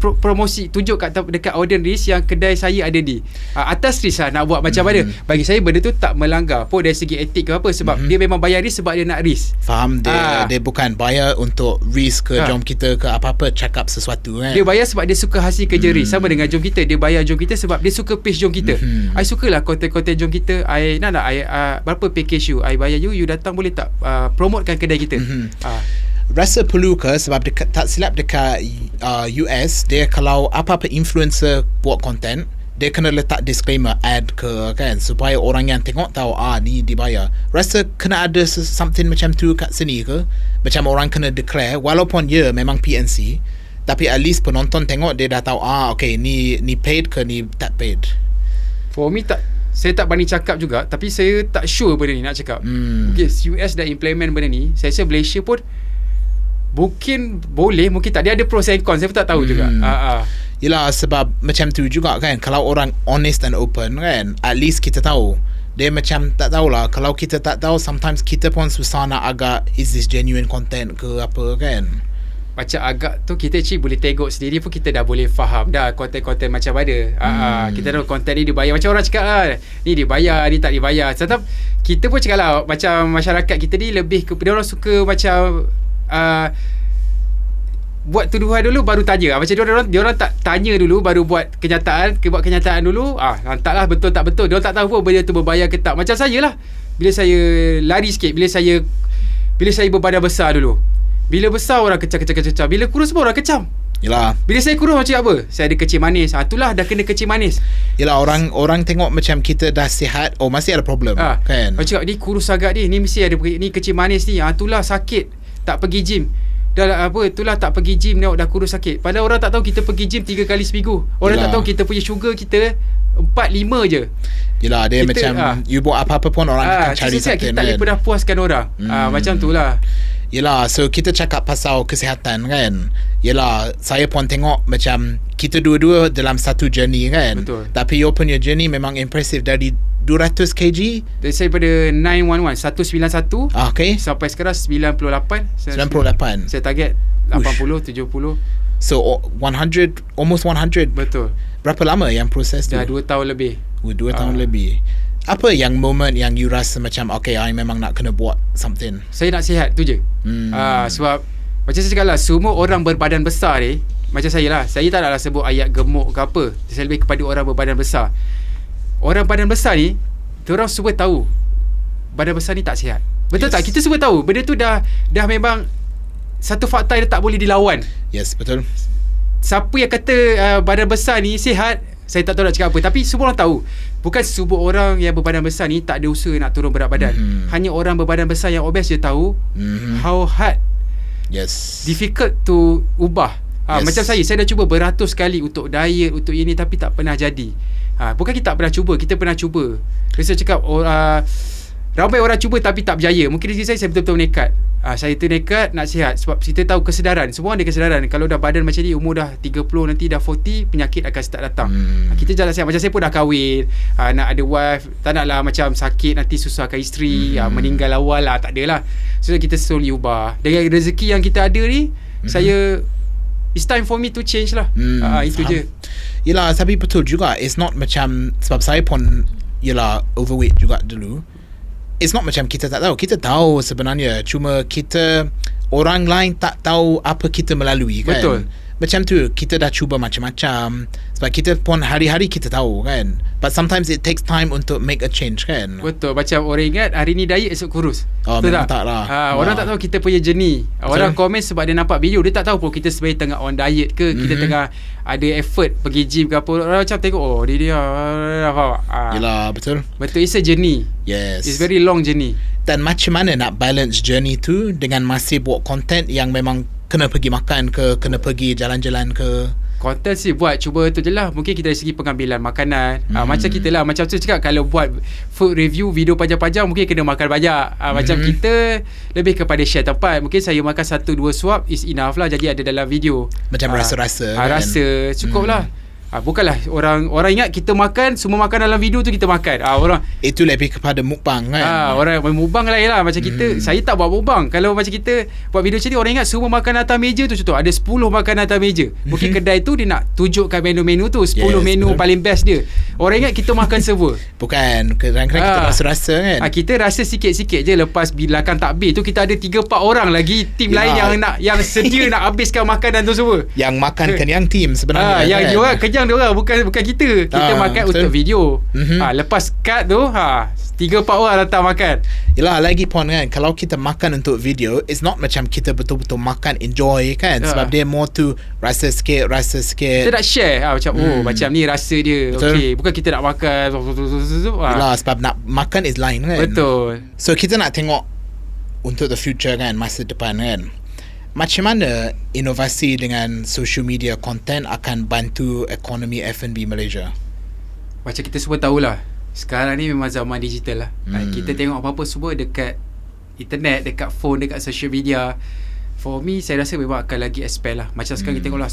promosi, tunjuk dekat audience Riz yang kedai saya ada di atas Riz nak buat macam mana. Bagi saya benda tu tak melanggar pun dari segi etik ke apa, sebab dia memang bayar Riz sebab dia nak Riz. Faham. Dia bukan bayar untuk Riz ke jom kita ke apa-apa cakap sesuatu kan. Dia bayar sebab dia suka hasil kerja Riz. Sama dengan jom kita, dia bayar jom kita sebab dia suka page jom kita. I sukalah konten-konten jom kita. I berapa package you, I bayar you datang boleh tak promotekan kedai kita. Rasa perlu ke, sebab tak silap dekat US, dia kalau apa-apa influencer buat konten, dia kena letak disclaimer ad ke kan, supaya orang yang tengok tahu ni dibayar. Rasa kena ada something macam tu kat sini ke? Macam orang kena declare, walaupun memang PNC, tapi at least penonton tengok dia dah tahu okay, ni paid ke ni tak paid. For me saya tak berani cakap juga, tapi saya tak sure benda ni nak cakap. Mungkin US dah implement benda ni. Saya rasa Malaysia pun mungkin boleh, mungkin tak. Dia ada pros and cons, saya pun tak tahu juga. Yelah, sebab macam tu juga kan, kalau orang honest and open kan, at least kita tahu. Dia macam tak tahulah, kalau kita tak tahu, sometimes kita pun susah nak agak is this genuine content ke apa kan. macam agak tu kita actually boleh tengok sendiri pun kita dah boleh faham dah konten-konten macam mana. Kita tahu konten ni dibayar. Macam orang cakap lah, ni dibayar, ni tak dibayar. Tetap kita pun cakap lah, macam masyarakat kita ni lebih kepada orang suka macam buat tuduhan dulu baru tanya. Macam dia orang tak tanya dulu baru buat kenyataan. Buat kenyataan dulu, lantaklah betul tak betul. Dia orang tak tahu pun benda tu berbayar ke tak. Macam saya lah, bila saya lari sikit, bila saya berbadan besar dulu, bila besar orang kecam. Bila kurus pun orang kecam. Yelah. Bila saya kurus macam apa? Saya ada kecil manis. Itulah dah kena kecil manis. Yelah, orang tengok macam kita dah sihat, masih ada problem. Kan? Orang cakap ni kurus agak ni mesti ada ni kecil manis ni. Itulah sakit, tak pergi gym. Dah apa, itulah tak pergi gym ni dah kurus sakit. Padahal orang tak tahu kita pergi gym 3 kali seminggu. Orang tak tahu kita punya sugar kita 4-5 je. Yelah, dia kita, macam you buat apa-apa pun orang akan cari something. Kita tak boleh pernah puaskan orang. Macam tu lah. Yelah, so kita cakap pasal kesihatan kan. Yelah, saya pun tengok macam kita dua-dua dalam satu journey kan. Betul. Tapi your punya journey memang impressive. Dari 200 kg dari saya pada 191 okay, sampai sekarang 98. Saya target 80, 70. So 100, almost 100. Betul. Berapa lama yang proses tu? Dah 2 tahun lebih. 2 tahun lebih. Apa yang moment yang you rasa macam okay, I memang nak kena buat something? Saya nak sihat tu je. Sebab macam saya cakap lah, semua orang berbadan besar ni, macam saya lah, saya tak naklah sebut ayat gemuk ke apa. Saya lebih kepada orang berbadan besar. Orang badan besar ni, diorang semua tahu badan besar ni tak sihat. Betul tak? Kita semua tahu benda tu dah memang satu fakta yang tak boleh dilawan. Yes, betul. Siapa yang kata badan besar ni sihat, saya tak tahu nak cakap apa. Tapi semua orang tahu, bukan semua orang yang berbadan besar ni tak ada usaha nak turun berat badan. Hanya orang berbadan besar yang obes je tahu how hard, difficult to ubah. Macam saya dah cuba beratus kali untuk diet, untuk ini, tapi tak pernah jadi. Bukan kita tak pernah cuba, kita pernah cuba. Saya cakap ramai orang cuba tapi tak berjaya. Mungkin di sini saya betul-betul nekat. Saya tu nekat nak sihat. Sebab kita tahu kesedaran, semua ada kesedaran. Kalau dah badan macam ni, umur dah 30, nanti dah 40, penyakit akan start datang. Kita jalan sihat. Macam saya pun dah kahwin, nak ada wife, tak naklah macam sakit nanti susahkan isteri, meninggal awal lah, tak adalah. So kita slowly ubah. Dengan rezeki yang kita ada ni, saya, it's time for me to change lah. Itu je. Yelah, tapi betul juga, it's not macam, sebab saya pun yelah overweight juga dulu. It's not macam kita tak tahu. Kita tahu sebenarnya, cuma kita, orang lain tak tahu apa kita melalui kan. Betul. Macam tu, kita dah cuba macam-macam. Sebab kita pun hari-hari kita tahu kan. But sometimes it takes time untuk make a change kan. Betul. Macam orang ingat hari ni diet esok kurus. Memang tak lah. Orang tak tahu kita punya journey. Orang komen sebab dia nampak video, dia tak tahu pun kita sebenarnya tengah on diet ke, kita tengah ada effort pergi gym ke apa. Orang macam tengok, dia yelah, betul. Betul, it's a journey. Yes. It's very long journey. Dan macam mana nak balance journey tu dengan masih buat content yang memang kena pergi makan ke, kena pergi jalan-jalan ke? Konten sih buat, cuba tu je lah. Mungkin kita dari segi pengambilan makanan, macam kita lah, macam tu cakap, kalau buat food review, video panjang-panjang, mungkin kena makan banyak. Macam kita lebih kepada share tempat. Mungkin saya makan 1-2 suap is enough lah, jadi ada dalam video. Macam rasa-rasa kan? Rasa cukup lah. Bukanlah orang ingat kita makan, semua makan dalam video tu kita makan. Orang itu lebih kepada mukbang kan. Orang mukbang lain lah. Macam kita, saya tak buat mukbang. Kalau macam kita buat video macam ni, orang ingat semua makan atas meja tu. Contoh ada 10 makan atas meja. Mungkin kedai tu dia nak tunjukkan menu-menu tu, 10 menu betul, paling best dia. Orang ingat kita makan server. Bukan, kadang-kadang kita rasa-rasa kan. Kita rasa sikit-sikit je. Lepas bilakan takbir tu, kita ada 3-4 orang lagi tim lain yang sedia nak habiskan makanan tu semua. Yang makan kenyang tim sebenarnya. Yang dia orang kenyang dia orang, bukan kita. Kita makan betul, untuk video. Lepas cut tu 3-4 orang datang makan. Yelah, lagi pun kan, kalau kita makan untuk video, it's not macam kita betul-betul makan enjoy kan. Sebab dia more to rasa sikit. Kita nak share macam macam ni rasa dia. Okay, bukan kita nak makan. Yelah, sebab nak makan is lain kan. Betul. So kita nak tengok untuk the future kan, masa depan kan, macam mana inovasi dengan social media content akan bantu ekonomi F&B Malaysia? Macam kita semua tahulah, sekarang ni memang zaman digital lah. Kita tengok apa-apa semua dekat internet, dekat phone, dekat social media. For me, saya rasa memang akan lagi expand lah. Macam sekarang kita tengoklah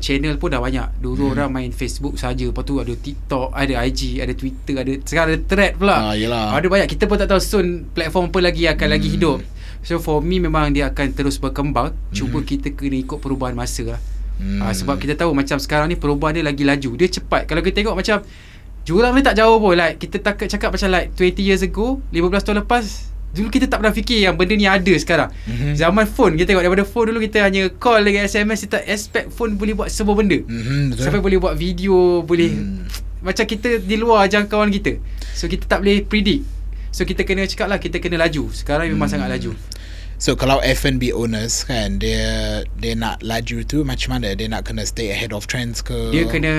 channel pun dah banyak. Dulu orang main Facebook saja, lepas tu ada TikTok, ada IG, ada Twitter, sekarang ada Thread pula. Yelah. Ada banyak. Kita pun tak tahu soon platform apa lagi akan lagi hidup. So for me memang dia akan terus berkembang. Cuma kita kena ikut perubahan masa lah. Sebab kita tahu macam sekarang ni perubahan dia lagi laju. Dia cepat. Kalau kita tengok macam jurang dia tak jauh pun. Like kita cakap macam like 20 years ago, 15 tahun lepas, dulu kita tak pernah fikir yang benda ni ada sekarang. Zaman phone, kita tengok daripada phone dulu kita hanya call dengan SMS, kita expect phone boleh buat semua benda. Sampai boleh buat video, boleh macam kita di luar jangkauan kita. So kita tak boleh predict. So kita kena cakap lah, kita kena laju. Sekarang memang sangat laju. So kalau F&B owners kan, dia nak laju tu macam mana? Dia nak kena stay ahead of trends ke? Dia kena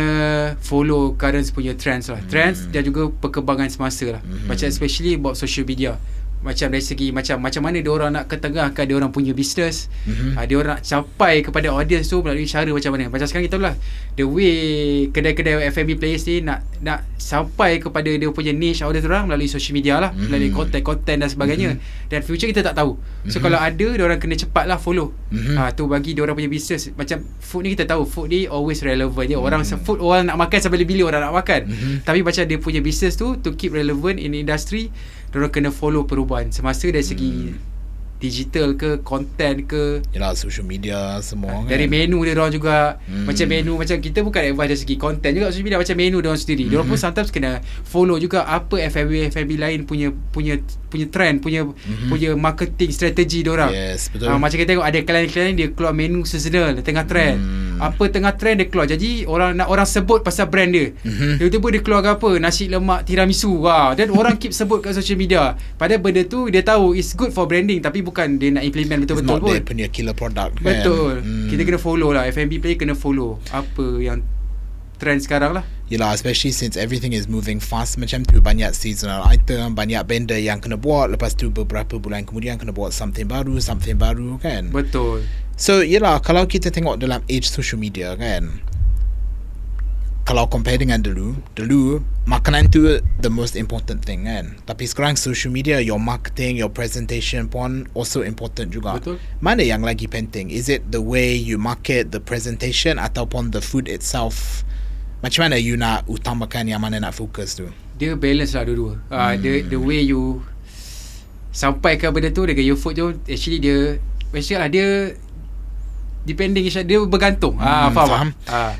follow current punya trends lah. Trends dan juga perkembangan semasa lah. Macam especially about social media. Macam dari segi macam mana dia orang nak ketengahkan dia orang punya business. Dia orang nak capai kepada audience tu melalui cara macam mana. Macam sekarang kita tahu lah, the way kedai-kedai F&B players ni nak sampai kepada dia punya niche audience orang melalui social media lah, melalui konten dan sebagainya. Dan future kita tak tahu. So kalau ada, dia orang kena cepat lah follow. Tu bagi dia orang punya business. Macam food ni kita tahu, food ni always relevant je. Orang food orang nak makan sampai bila orang nak makan. Tapi macam dia punya business tu, to keep relevant in industry, dia orang kena follow perubahan semasa dari segi digital ke, content ke, yalah, social media semua dari kan. menu dia orang juga. Macam menu, macam kita bukan advice dari segi content juga, social media macam menu dia orang sendiri. Dia orang pun sometimes kena follow juga apa F&B lain punya trend, punya marketing strategi dia orang. Yes, betul. Macam kita tengok ada klien-klien dia keluar menu seasonal tengah trend. Apa tengah trend dia keluar. Jadi orang sebut pasal brand dia. Tiba-tiba dia keluar apa, nasi lemak tiramisu. Dan orang keep sebut kat social media. Padahal benda tu dia tahu it's good for branding, tapi bukan dia nak implement betul-betul pun. Dia punya killer product kan. Betul. Kita kena follow lah. F&B player kena follow apa yang trend sekarang lah. Yelah, especially since everything is moving fast macam tu, banyak seasonal item, banyak benda yang kena buat, lepas tu beberapa bulan kemudian kena buat something baru kan. Betul. So yelah, kalau kita tengok dalam age social media kan, kalau compare dengan dulu makanan tu the most important thing kan. Tapi sekarang social media, your marketing, your presentation pun also important juga. Betul. Mana yang lagi penting? Is it the way you market, the presentation, ataupun the food itself? Macam mana you nak utamakan, yang mana nak fokus tu? Dia balance lah dua-dua. The way you sampaikan benda tu dengan your food tu, actually dia depending, dia bergantung. Faham?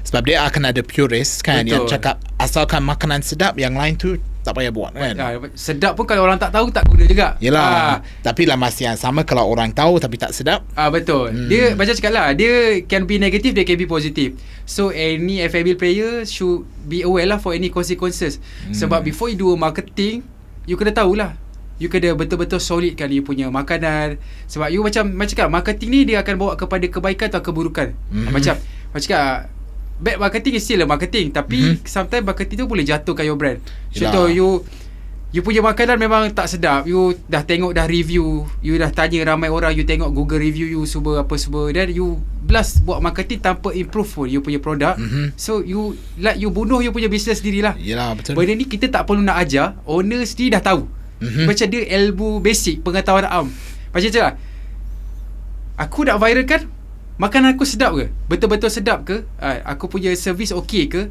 Sebab dia akan ada purist kan. Betul. Yang cakap asalkan makanan sedap, yang lain tu tak payah buat kan. Sedap pun kalau orang tak tahu tak guna juga. Yelah. Tapi lah masa yang sama, kalau orang tahu tapi tak sedap, betul. Dia macam cakap lah, dia can be negative, dia can be positive. So any F&B player should be aware lah for any consequences. Sebab before you do marketing, you kena tahulah, you kena betul-betul solidkan you punya makanan. Sebab you macam cakap, marketing ni dia akan bawa kepada kebaikan atau keburukan. Macam cakap, bad marketing is still a marketing, tapi sometimes marketing tu boleh jatuhkan your brand. Contoh, you punya makanan memang tak sedap, you dah tengok, dah review, you dah tanya ramai orang, you tengok Google review you semua apa semua, dan you blast buat marketing tanpa improve pun you punya produk. So you bunuh you punya business sendiri lah. Yelah, betul. Benda ni kita tak perlu nak ajar, owner sendiri dah tahu. Macam dia ilmu basic, pengetahuan am. Macam tu lah, aku nak viralkan makanan aku sedap ke, betul-betul sedap ke, aku punya service okey ke,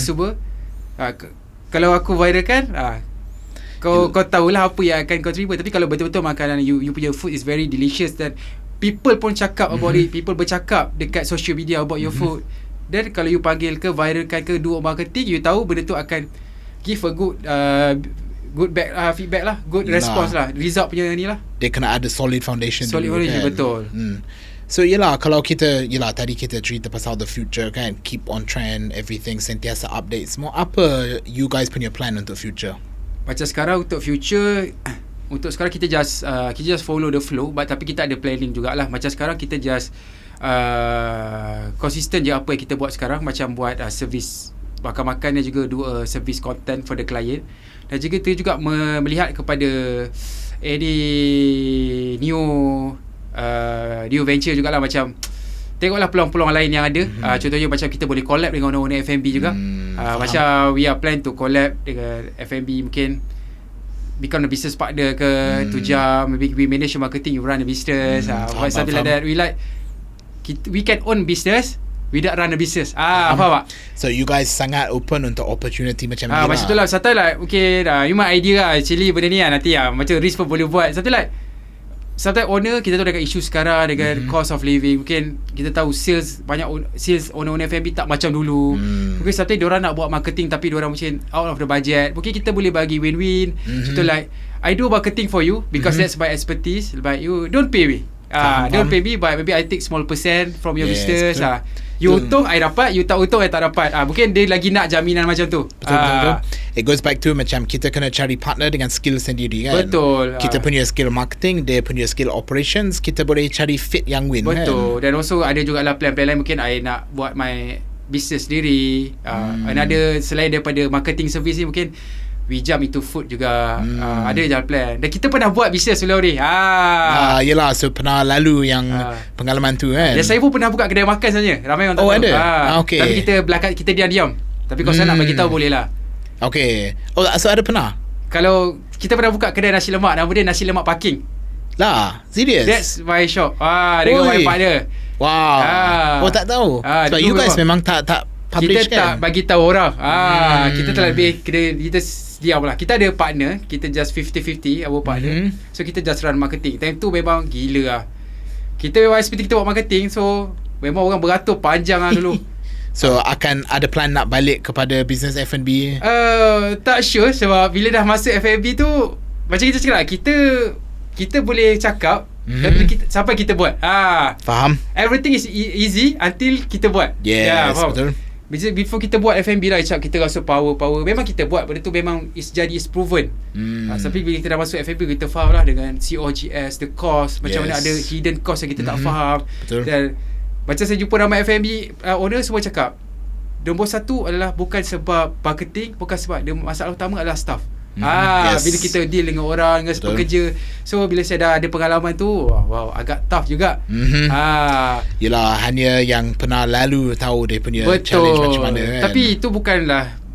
semua. Kalau aku viralkan, kau tahulah apa yang akan kau terima. Tapi kalau betul-betul makanan you punya food is very delicious, dan people pun cakap about it, people bercakap dekat social media about your food, dan kalau you panggil ke, viralkan ke, do marketing, you tahu benda tu akan give a good feedback lah, good response lah, result punya ni lah. Dia kena ada solid foundation Solid dulu foundation, kan? betul. So yelah, kalau tadi kita cerita pasal the future kan, keep on trend, everything sentiasa update semua. Apa you guys punya plan untuk future? Macam sekarang untuk future, untuk sekarang kita just follow the flow, tapi kita ada planning jugalah. Macam sekarang kita just consistent je apa yang kita buat sekarang. Macam buat service makan-makan, dan juga do a service content for the client. Dan juga kita juga melihat kepada any new venture jugalah. Macam tengoklah peluang-peluang lain yang ada. Contohnya macam kita boleh collab dengan owner F&B juga. Macam we are plan to collab dengan F&B, mungkin become a business partner ke, 2 jam, maybe we manage marketing, you run a business, something like that. We can own business without run a business. Faham tak? So you guys sangat open untuk opportunity macam ni lah. Macam tu lah. Satu like, okay, you my idea lah, actually benda ni lah, nanti macam risk pun boleh buat. Satu like, sometimes owner kita tahu dengan isu sekarang dengan cost of living, mungkin kita tahu sales owner F&B tak macam dulu. Mungkin sometimes diorang nak buat marketing tapi diorang mungkin out of the budget. Mungkin kita boleh bagi win-win. Contoh like I do marketing for you because that's my expertise, but you don't pay me. Don't pay me, but maybe I take small percent from your business. You untung I dapat, you tak untung I tak dapat. Mungkin dia lagi nak jaminan macam tu. Betul. It goes back to macam kita kena cari partner dengan skill sendiri kan. Betul. Kita punya skill marketing, dia punya skill operations, kita boleh cari fit yang win. Betul. Kan? Dan also ada jugalah plan-plan lain, mungkin I nak buat my business sendiri. Another selain daripada marketing service ni, mungkin we jump into food juga. Ada jalan plan. Dan kita pernah buat bisnes sebelum ni. Yelah, so pernah lalu yang pengalaman tu kan. Dan saya pun pernah buka kedai makan sebenarnya. Ramai orang tak tahu. Ada? Okay. Tapi kita belakang, kita diam-diam. Tapi kalau saya nak bagi tahu boleh lah. Okay. So ada pernah? Kalau kita pernah buka kedai nasi lemak, nama dia nasi lemak parking. Lah, serious? That's my shop. Dengan my partner. Wow. Tak tahu. Sebab you guys memang tak publish kita kan? tak bagi tahu orang. Kita tak lebih kita diam lah. Kita ada partner, kita just 50-50 our partner. So kita just run marketing. Time tu memang gila lah. Kita memang seperti kita buat marketing, so memang orang beratur panjang lah dulu. So akan ada plan nak balik kepada business F&B? Tak sure, sebab bila dah masuk F&B tu, macam kita cakap lah, kita boleh cakap sampai kita buat. Faham. Everything is easy until kita buat. Yes, betul. Before kita buat F&B lah, kita rasa power. Memang kita buat benda tu, memang is proven. Tapi bila kita dah masuk F&B, kita faham lah dengan COGS, the cost, macam mana ada hidden cost yang kita tak faham. Betul. Dan macam saya jumpa ramai F&B owner, semua cakap nombor satu adalah bukan sebab marketing, bukan sebab masalah utama adalah staff. Bila kita deal dengan orang, dengan pekerja. So bila saya dah ada pengalaman tu, wow, agak tough juga. Yelah, hanya yang pernah lalu tahu dia punya challenge macam mana kan. Tapi itu bukanlah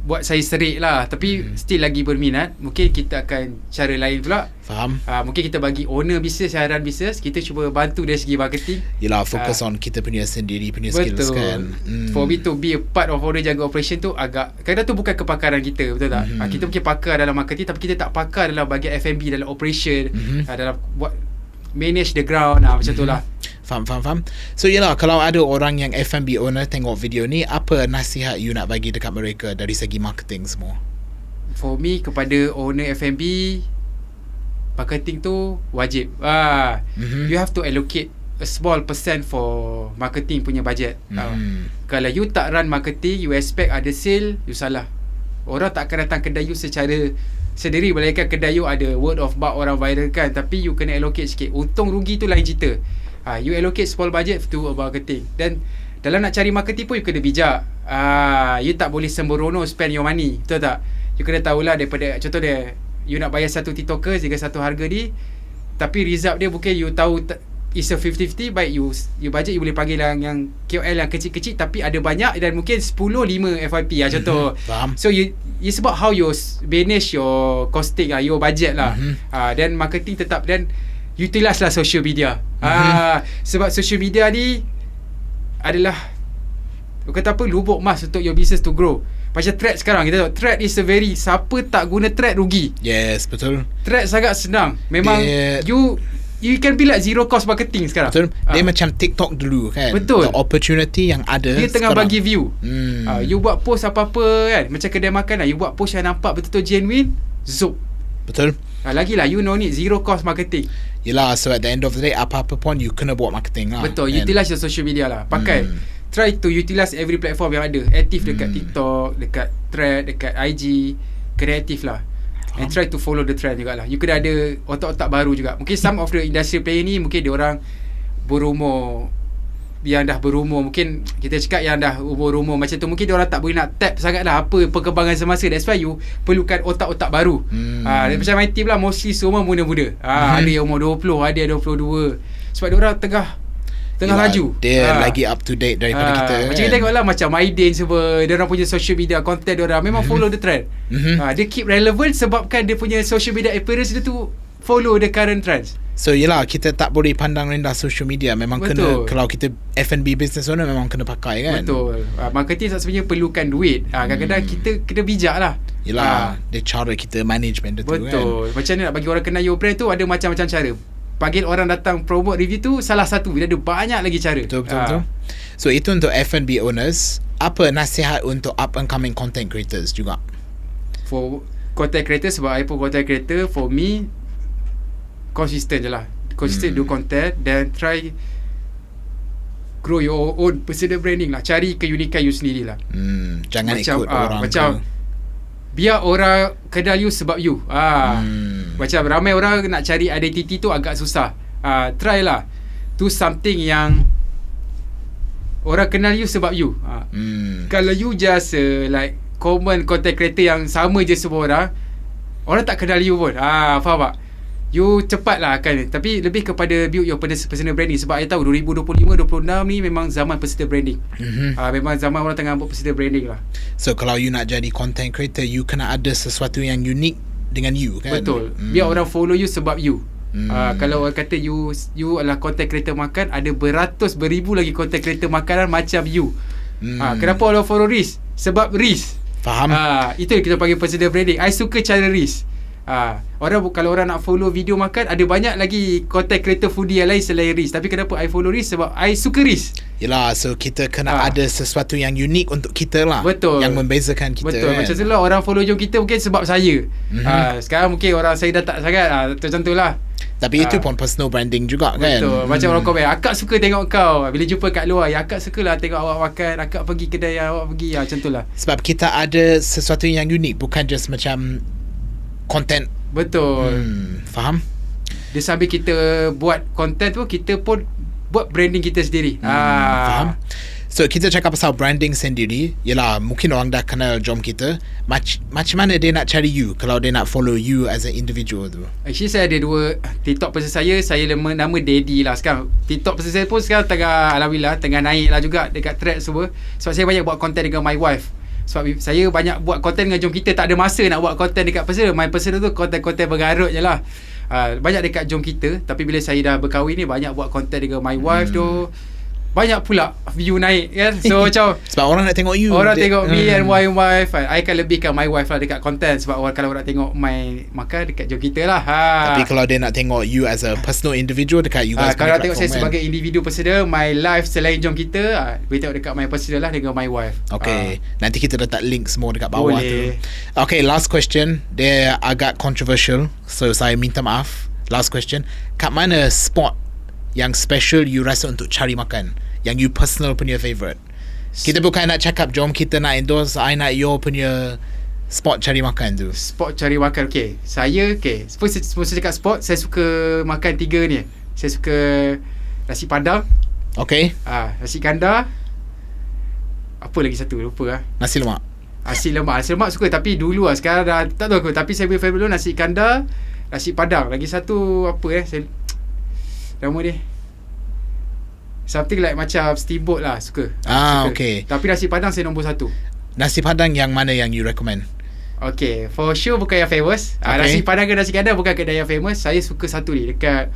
buat saya serik lah. Tapi still lagi berminat. Mungkin kita akan cara lain pula. Faham. Mungkin kita bagi owner business yang run business, kita cuba bantu dari segi marketing. Yelah, fokus on kita punya sendiri punya skills kan. For me to be a part of owner jaga operation tu agak, kadang tu bukan kepakaran kita, betul tak? Kita mungkin pakar dalam marketing, tapi kita tak pakar dalam bahagian F&B, dalam operation, dalam buat manage the ground, macam tu lah. Faham. So yelah, kalau ada orang yang F&B owner tengok video ni, apa nasihat you nak bagi dekat mereka dari segi marketing semua? For me, kepada owner F&B, marketing tu wajib. You have to allocate a small percent for marketing punya budget. Kalau you tak run marketing, you expect ada sale, you salah. Orang tak akan datang kedai you secara sendiri. Melainkan kedai you ada word of mouth, orang viral kan. Tapi you kena allocate sikit. Untung rugi tu lain cerita. You allocate small budget to marketing. Dan dalam nak cari marketing pun you kena bijak. You tak boleh sembrono spend your money, betul tak? You kena tahulah daripada, contoh dia, you nak bayar satu TikToker dengan satu harga ni, tapi result dia mungkin you tahu is a 50-50. Baik you budget, you boleh panggil yang KOL yang kecil-kecil tapi ada banyak, dan mungkin 10-5 FYP contoh. So you sebab how you manage your costing, your budget lah. Dan marketing tetap, dan utilize lah social media. Sebab social media ni adalah, kata apa, lubuk emas untuk your business to grow. Macam thread sekarang, kita tahu thread is a very, siapa tak guna thread rugi. Yes, betul. Thread sangat senang. Memang you can be like zero cost marketing sekarang. Betul. Dia macam TikTok dulu kan. Betul. The opportunity yang ada dia tengah sekarang bagi view. You buat post apa-apa kan, macam kedai makan lah, you buat post yang nampak betul-betul genuine, zup. Betul. Lagilah you no need zero cost marketing. Yelah, so at the end of the day, apa-apa pun you kena buut marketing lah. Betul. Utilize your social media lah. Pakai. Try to utilize every platform yang ada. Aktif dekat TikTok, dekat Thread, dekat IG. Kena aktif lah. And try to follow the trend jugalah. You kena ada otak-otak baru juga. Mungkin some of the industry player ni, mungkin dia orang berumur, yang dah berumur, mungkin kita cakap yang dah umur-umur macam tu, mungkin dia orang tak boleh nak tap sangat lah apa perkembangan semasa. That's why you perlukan otak-otak baru. Macam my team lah, mostly semua muda-muda. Ada yang umur 20, ada yang 22. Sebab dia orang tengah laju. Dia lagi up to date daripada kita. Macam kita tengok lah, macam Maiden semua, dia orang punya social media content, dia orang memang follow the trend. Dia keep relevant sebabkan dia punya social media appearance dia tu follow the current trends. So yelah, kita tak boleh pandang rendah social media. Memang kena, kalau kita F&B business owner, memang kena pakai kan. Betul. Marketing sebenarnya perlukan duit. Kadang-kadang kita kena bijak lah. Yelah, dia cara kita manage benda tu kan. Betul. Macam ni nak bagi orang kenal your brand tu, ada macam-macam cara. panggil orang datang promote review tu salah satu. Dia ada banyak lagi cara. Betul. So itu untuk F&B owners. Apa nasihat untuk up and coming content creators juga? For content creator, sebab I pun content creator, for me consistent je lah. Consistent do content, then try grow your own personal branding lah. Cari keunikan you sendiri lah. Jangan ikut orang. Macam biar orang kenal you sebab you. Macam ramai orang nak cari identity tu agak susah. Try lah do something yang orang kenal you sebab you. Kalau you just like common content creator yang sama je semua orang tak kenal you pun. Faham tak? You cepat lah akan. Tapi lebih kepada build your personal branding. Sebab I tahu 2025-26 ni memang zaman personal branding. Memang zaman orang tengah buat personal branding lah. So kalau you nak jadi content creator, you kena ada sesuatu yang unik dengan you kan. Betul. Biar orang follow you sebab you. Kalau orang kata you adalah content creator makan, ada beratus beribu lagi content creator makanan macam you. Kenapa orang follow Riz? Sebab Riz. Faham. Itu yang kita panggil personal branding. I suka cara Riz. Kalau orang nak follow video makan, ada banyak lagi content creator foodie yang lain selain Riz. Tapi kenapa I follow Riz? Sebab I suka Riz. Yelah, so kita kena ada sesuatu yang unik untuk kita lah. Betul. Yang membezakan kita. Betul kan? Macam tu lah, orang follow jom kita mungkin sebab saya. Sekarang mungkin orang saya dah tak sangat. Macam tu lah. Tapi itu pun personal branding juga kan. Betul. Macam orang komen, akak suka tengok kau. Bila jumpa kat luar, akak sukalah tengok awak makan. Akak pergi kedai yang awak pergi. Macam tu lah. Sebab kita ada sesuatu yang unik. Bukan just macam content. Betul. Faham? Dia sambil kita buat content tu, kita pun buat branding kita sendiri. Faham? So kita cakap pasal branding sendiri. Yelah, mungkin orang dah kenal jom kita. Macam mana dia nak cari you kalau dia nak follow you as an individual tu? Actually saya ada 2 TikTok person saya nama Daddy lah sekarang. TikTok person saya pun sekarang alhamdulillah tengah naik lah juga dekat track semua. Sebab saya banyak buat content dengan my wife. Sebab saya banyak buat content dengan jom kita, tak ada masa nak buat content dekat personal. My personal tu content bergarut je lah. Banyak dekat jom kita. Tapi bila saya dah berkahwin ni, banyak buat content dengan my wife tu. Banyak pula view naik kan. So macam sebab orang nak tengok you. Orang tengok me and my wife. I akan lebihkan my wife lah dekat content. Sebab kalau orang nak tengok my makan dekat jom kita lah. Tapi kalau dia nak tengok you as a personal individual dekat you guys kalau nak tengok saya sebagai individu personal, my life selain jom kita, boleh tengok dekat my personal lah dengan my wife. Okay, nanti kita letak link semua dekat bawah boleh. Tu. Okay, last question. Dia agak controversial, so saya minta maaf. Last question. Kat mana spot yang special you rasa untuk cari makan, yang you personal punya favourite? Kita bukan nak cakap jom kita nak endorse, I nak your punya spot cari makan tu. Spot cari makan. Okay, saya First cakap spot, saya suka makan 3 ni. Saya suka nasi padang. Okay. Nasi kandar. Apa lagi satu, lupa lah. Nasi lemak. Nasi lemak suka. Tapi dulu lah, sekarang dah tak tahu aku. Tapi saya punya favourite dulu nasi kandar, nasi padang. Lagi satu apa nama dia something like macam steamboat lah. Suka. Okay. Tapi nasi padang saya nombor 1. Nasi padang yang mana yang you recommend? Okay, for sure bukan yang famous. Nasi padang ke nasi kandar bukan kedai yang famous. Saya suka satu ni dekat,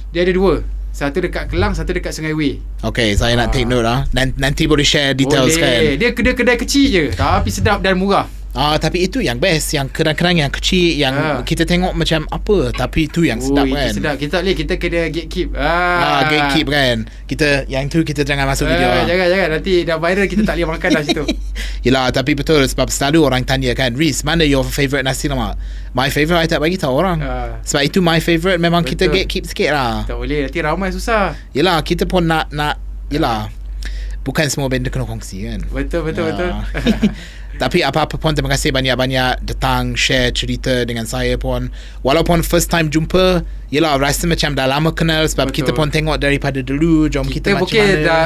dia ada 2. Satu dekat Kelang, satu dekat Sungai Way. Okay, saya nak take note lah. Nanti boleh share details kan. Dia kedai kecil je, tapi sedap dan murah. Tapi itu yang best. Yang kerang-kerang yang kecil, yang kita tengok macam apa, tapi itu yang sedap kan. Itu sedap. Kita tak boleh, kita kena gatekeep. Gatekeep kan. Kita yang tu kita jangan masuk video lah. Jangan nanti dah viral, kita tak boleh makan dah situ. Yelah, tapi betul. Sebab selalu orang tanya kan, Riz, mana your favourite nasi lemak? My favourite I tak bagi tahu orang. Sebab itu my favourite, memang betul. Kita gatekeep sikit lah. Tak boleh, nanti ramai susah. Yelah, kita pun nak yelah, bukan semua benda kena kongsi kan. Betul. Tapi apa-apa pun, terima kasih banyak-banyak datang share cerita dengan saya pun. Walaupun first time jumpa, yelah rasa macam dah lama kenal. Sebab kita pun tengok daripada dulu jom kita macam mana. Dah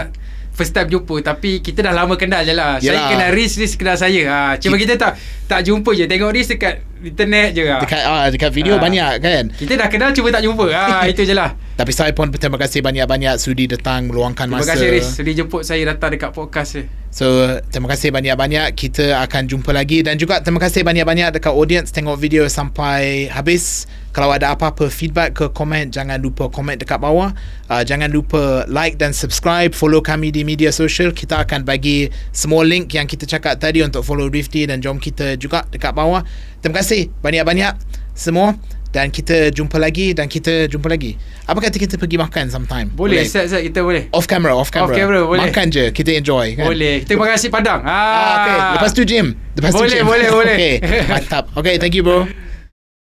first time jumpa, tapi kita dah lama kenal je lah. Saya kenal Riz kenal saya. Cuma kita tak jumpa je. Tengok Riz dekat internet je lah. Dekat video banyak kan. Kita dah kenal, cuma tak jumpa. Itu je lah. Tapi saya pun terima kasih banyak-banyak sudi datang meluangkan masa. Terima kasih Riz, sudi jemput saya datang dekat podcast ni. So terima kasih banyak-banyak. Kita akan jumpa lagi. Dan juga terima kasih banyak-banyak dekat audience tengok video sampai habis. Kalau ada apa-apa feedback ke komen, jangan lupa komen dekat bawah. Jangan lupa like dan subscribe. Follow kami di media sosial. Kita akan bagi semua link yang kita cakap tadi untuk follow Rifty dan jom kita juga dekat bawah. Terima kasih banyak-banyak semua. Dan kita jumpa lagi. Apa kata kita pergi makan sometime? Boleh. Set kita boleh. Off camera boleh. Makan je, kita enjoy kan? Boleh. Kita makan nasi Padang. Okay. Lepas tu gym. Boleh. Okay, mantap. Okay, thank you bro.